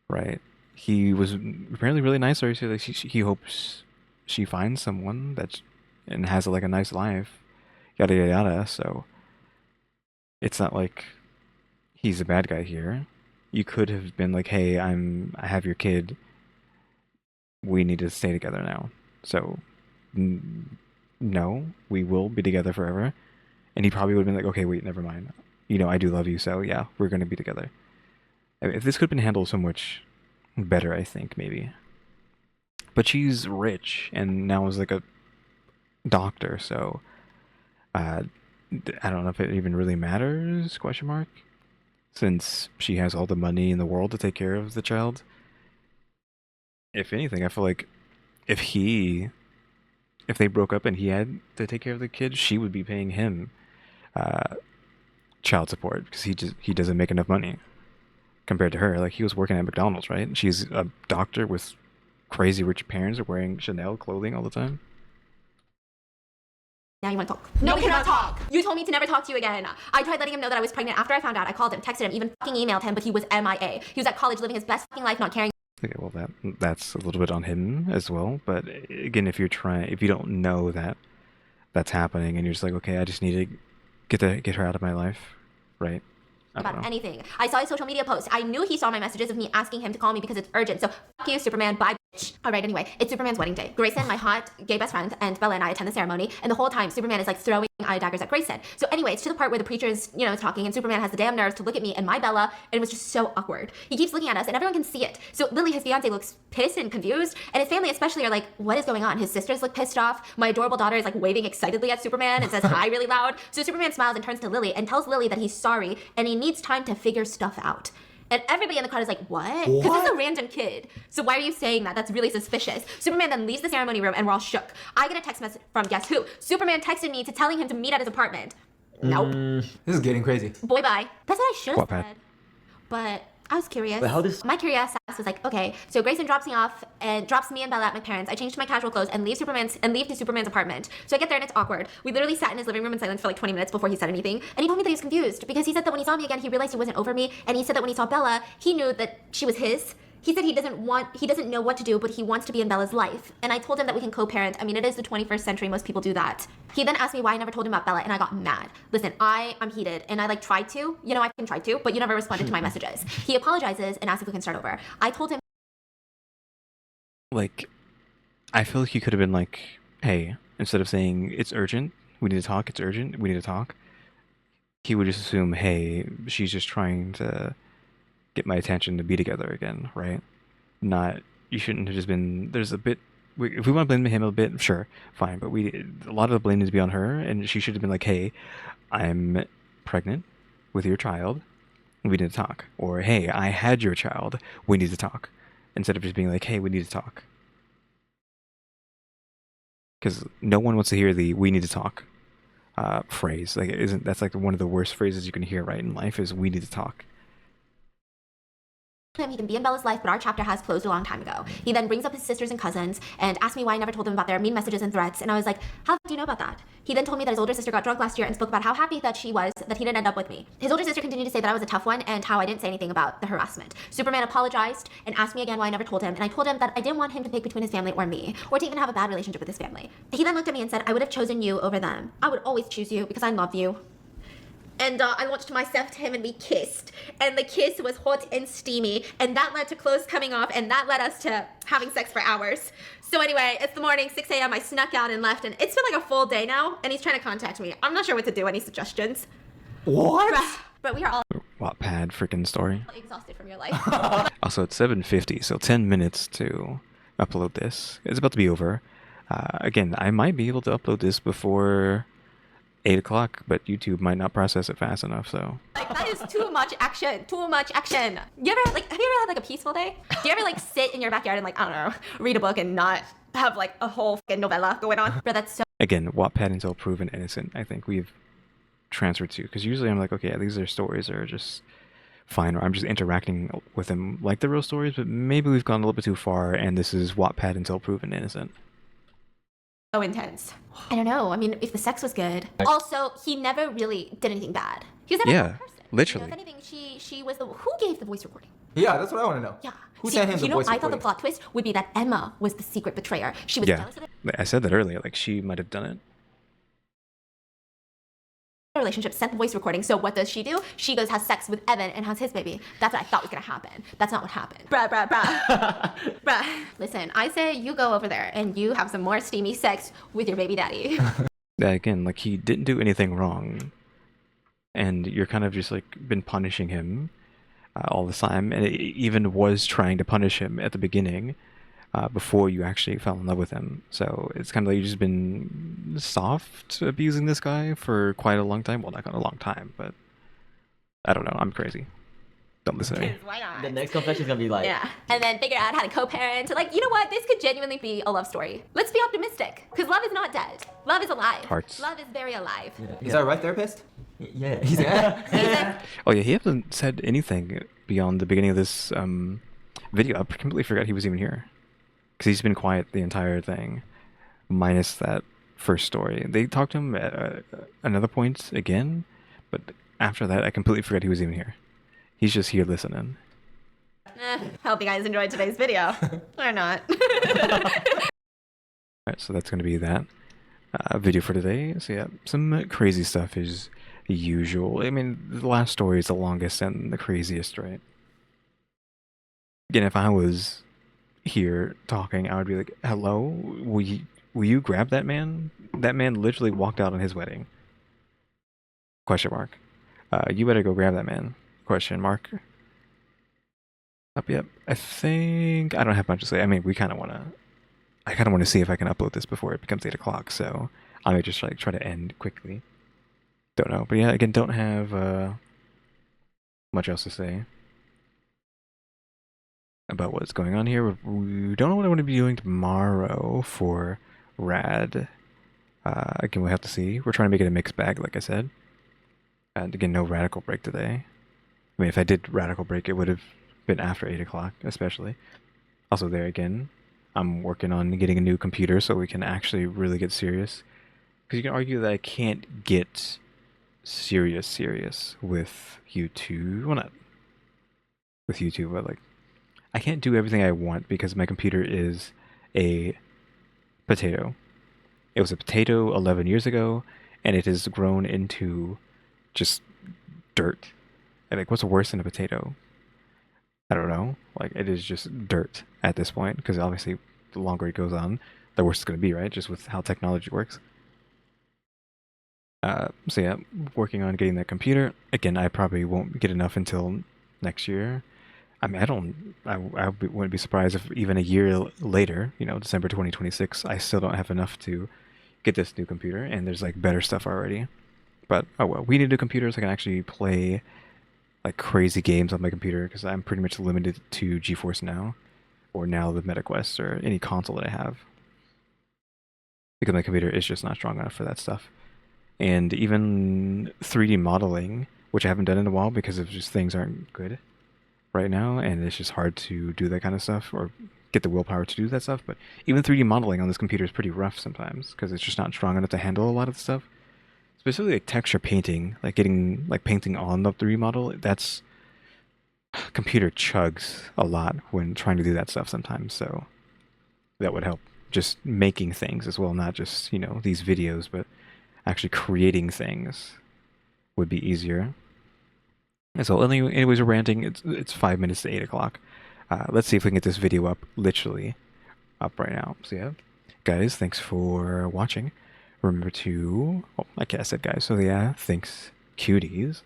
right? He was apparently really nice. Or he hopes she finds someone and has like a nice life, yada yada yada. So it's not like he's a bad guy here. You could have been like, hey, I have your kid. We need to stay together now. So no, we will be together forever. And he probably would have been like, okay, wait, never mind. You know, I do love you, so yeah, we're gonna be together. I mean, if this could have been handled so much better, I think, maybe. But she's rich and now is like a doctor, so I don't know if it even really matters, question mark, since she has all the money in the world to take care of the child. If anything, I feel like if they broke up and he had to take care of the kid, she would be paying him child support, because he doesn't make enough money compared to her. Like, he was working at McDonald's, right? She's a doctor with crazy rich parents, wearing Chanel clothing all the time. Now you want to talk. No, we cannot talk. You told me to never talk to you again. I tried letting him know that I was pregnant after I found out. I called him, texted him, even fucking emailed him, but he was MIA. He was at college living his best fucking life, not caring. Okay, well that's a little bit on him as well. But again, if you don't know that that's happening, and you're just like, okay, I just need to get her out of my life, right? I don't About know. anything. I saw his social media post. I knew he saw my messages of me asking him to call me because it's urgent. So fuck you, Superman. Bye, bitch. All right, anyway, it's Superman's wedding day. Grayson, my hot gay best friend, and Bella and I attend the ceremony. And the whole time, Superman is like throwing eye daggers at Grayson. So anyway, it's to the part where the preacher is, talking, and Superman has the damn nerves to look at me and my Bella, and it was just so awkward. He keeps looking at us, and everyone can see it. So Lily, his fiance, looks pissed and confused, and his family especially are like, what is going on? His sisters look pissed off. My adorable daughter is like waving excitedly at Superman and says hi really loud. So Superman smiles and turns to Lily and tells Lily that he's sorry and he needs time to figure stuff out. And everybody in the crowd is like, what? Because it's a random kid. So why are you saying that? That's really suspicious. Superman then leaves the ceremony room and we're all shook. I get a text message from guess who? Superman texted me to telling him to meet at his apartment. Nope. This is getting crazy. Boy, bye. That's what I should have Wattpad. said. But I was curious. But how does- My curious ass was like, okay, so Grayson drops me off and drops me and Bella at my parents. I change to my casual clothes and leave to Superman's apartment. So I get there and it's awkward. We literally sat in his living room in silence for like 20 minutes before he said anything. And he told me that he was confused because he said that when he saw me again, he realized he wasn't over me. And he said that when he saw Bella, he knew that she was his. He said he doesn't know what to do, but he wants to be in Bella's life. And I told him that we can co-parent. I mean, it is the 21st century. Most people do that. He then asked me why I never told him about Bella, and I got mad. Listen, I'm heated, and I tried to. I can try to, but you never responded to my messages. He apologizes and asked if we can start over. I told him. Like, I feel like you could have been like, hey, instead of saying it's urgent, we need to talk. It's urgent, we need to talk. He would just assume, hey, she's just trying to get my attention to be together again, right? You shouldn't have just been, there's a bit, if we want to blame him a bit, sure, fine, but a lot of the blame needs to be on her, and she should have been like, hey, I'm pregnant with your child, we need to talk. Or, hey, I had your child, we need to talk. Instead of just being like, hey, we need to talk. Because no one wants to hear the we need to talk phrase. Like, that's like one of the worst phrases you can hear, right, in life, is we need to talk. Him he can be in Bella's life, but our chapter has closed a long time ago. He then brings up his sisters and cousins and asked me why I never told them about their mean messages and threats, and I was like, how do you know about that? He then told me that his older sister got drunk last year and spoke about how happy that she was that he didn't end up with me. His older sister continued to say that I was a tough one and how I didn't say anything about the harassment. Superman apologized and asked me again why I never told him, and I told him that I didn't want him to pick between his family or me, or to even have a bad relationship with his family. He then looked at me and said, I would have chosen you over them. I would always choose you because I love you. And I launched myself to him and we kissed. And the kiss was hot and steamy. And that led to clothes coming off. And that led us to having sex for hours. So anyway, it's the morning, 6 a.m. I snuck out and left. And it's been like a full day now. And he's trying to contact me. I'm not sure what to do. Any suggestions? What? But we are all Wattpad freaking story. exhausted from your life. Also, it's 7:50, so 10 minutes to upload this. It's about to be over. Again, I might be able to upload this before 8 o'clock, but YouTube might not process it fast enough, so. Like, that is too much action. Too much action. Have you ever had like a peaceful day? Do you ever like sit in your backyard and like, I don't know, read a book and not have like a whole fucking novella going on? Bro, that's so. Again, Wattpad until proven innocent, I think we've transferred to. Because usually I'm like, okay, these are stories that are just fine, or I'm just interacting with them like the real stories, but maybe we've gone a little bit too far, and this is Wattpad until proven innocent. So intense. I don't know. I mean, if the sex was good. Also, he never really did anything bad. He was never a bad person. Literally. If anything, she was the who gave the voice recording. Yeah, that's what I want to know. Yeah. Who sent him the voice I thought the recording? plot twist would be that Emma was the secret betrayer. She was jealous of it. I said that earlier, like she might have done it. Relationship, sent the voice recording. So what does she do? She goes has sex with Evan and has his baby. That's what I thought was gonna happen. That's not what happened. Bruh. Bruh. Listen, I say you go over there and you have some more steamy sex with your baby daddy. Again, like he didn't do anything wrong, and you're kind of just like been punishing him all the time, and it even was trying to punish him at the beginning before you actually fell in love with him. So it's kind of like you've just been soft abusing this guy for quite a long time. Well, not a long time, but I don't know. I'm crazy. Don't listen to me. Why not? The next confession is gonna be like, Yeah, and then figure out how to co-parent. Like, you know what? This could genuinely be a love story. Let's be optimistic, because love is not dead. Love is alive. Hearts. Love is very alive. Is that right, therapist? yeah. Oh yeah, he hasn't said anything beyond the beginning of this video. I completely forgot he was even here, because he's been quiet the entire thing, minus that first story. They talked to him at another point again, but after that, I completely forgot he was even here. He's just here listening. Hope you guys enjoyed today's video. Or not. Alright, so that's going to be that video for today. So yeah, some crazy stuff is usual. I mean, the last story is the longest and the craziest, right? Again, if I was here talking, I would be like, hello, will you grab that man? That man literally walked out on his wedding. Question mark. You better go grab that man. Question mark. Up, yep. I think I don't have much to say. I mean, I kind of want to see if I can upload this before it becomes 8 o'clock, so I may just like try to end quickly. Don't know. But yeah, again, don't have much else to say about what's going on here. We don't know what I want to be doing tomorrow for Rad. Again, we'll have to see. We're trying to make it a mixed bag, like I said. And again, no radical break today. I mean, if I did radical break, it would have been after 8 o'clock, especially. Also there again, I'm working on getting a new computer so we can actually really get serious. Because you can argue that I can't get serious with YouTube. Well, not with YouTube, but like, I can't do everything I want because my computer is a potato. It was a potato 11 years ago, and it has grown into just dirt. And like, what's worse than a potato? I don't know. Like, it is just dirt at this point, because obviously the longer it goes on, the worse it's going to be, right? Just with how technology works. So yeah, working on getting that computer. Again, I probably won't get enough until next year. I mean, I wouldn't be surprised if even a year later, you know, December 2026, I still don't have enough to get this new computer, and there's like better stuff already. But oh well, we need a computer so I can actually play like crazy games on my computer, because I'm pretty much limited to GeForce Now, or now the MetaQuest, or any console that I have, because my computer is just not strong enough for that stuff. And even 3D modeling, which I haven't done in a while because of just things aren't good right now, and it's just hard to do that kind of stuff, or get the willpower to do that stuff. But even 3D modeling on this computer is pretty rough sometimes, because it's just not strong enough to handle a lot of the stuff. Specifically like texture painting, like getting like painting on the 3D model, that's computer chugs a lot when trying to do that stuff sometimes, so that would help. Just making things as well, not just, you know, these videos, but actually creating things would be easier. And so anyways, we're ranting. It's 5 minutes to 8 o'clock. Let's see if we can get this video up, literally up right now. So yeah, guys, thanks for watching. Remember to, oh, like I said, guys, so yeah, thanks, Kyuuties,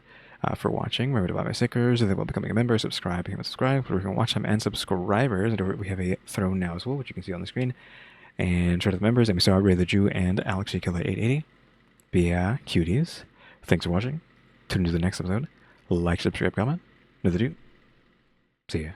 for watching. Remember to buy my stickers, and then while becoming a member, subscribe, become a subscribe, we can watch them, and subscribers. And we have a throne now as well, which you can see on the screen. And shout out to the members, EmmyStarr, RaleyDrew, and alexgkiller 880. But yeah, Kyuuties, thanks for watching. Tune into the next episode. Like, subscribe, comment. Another do. See ya.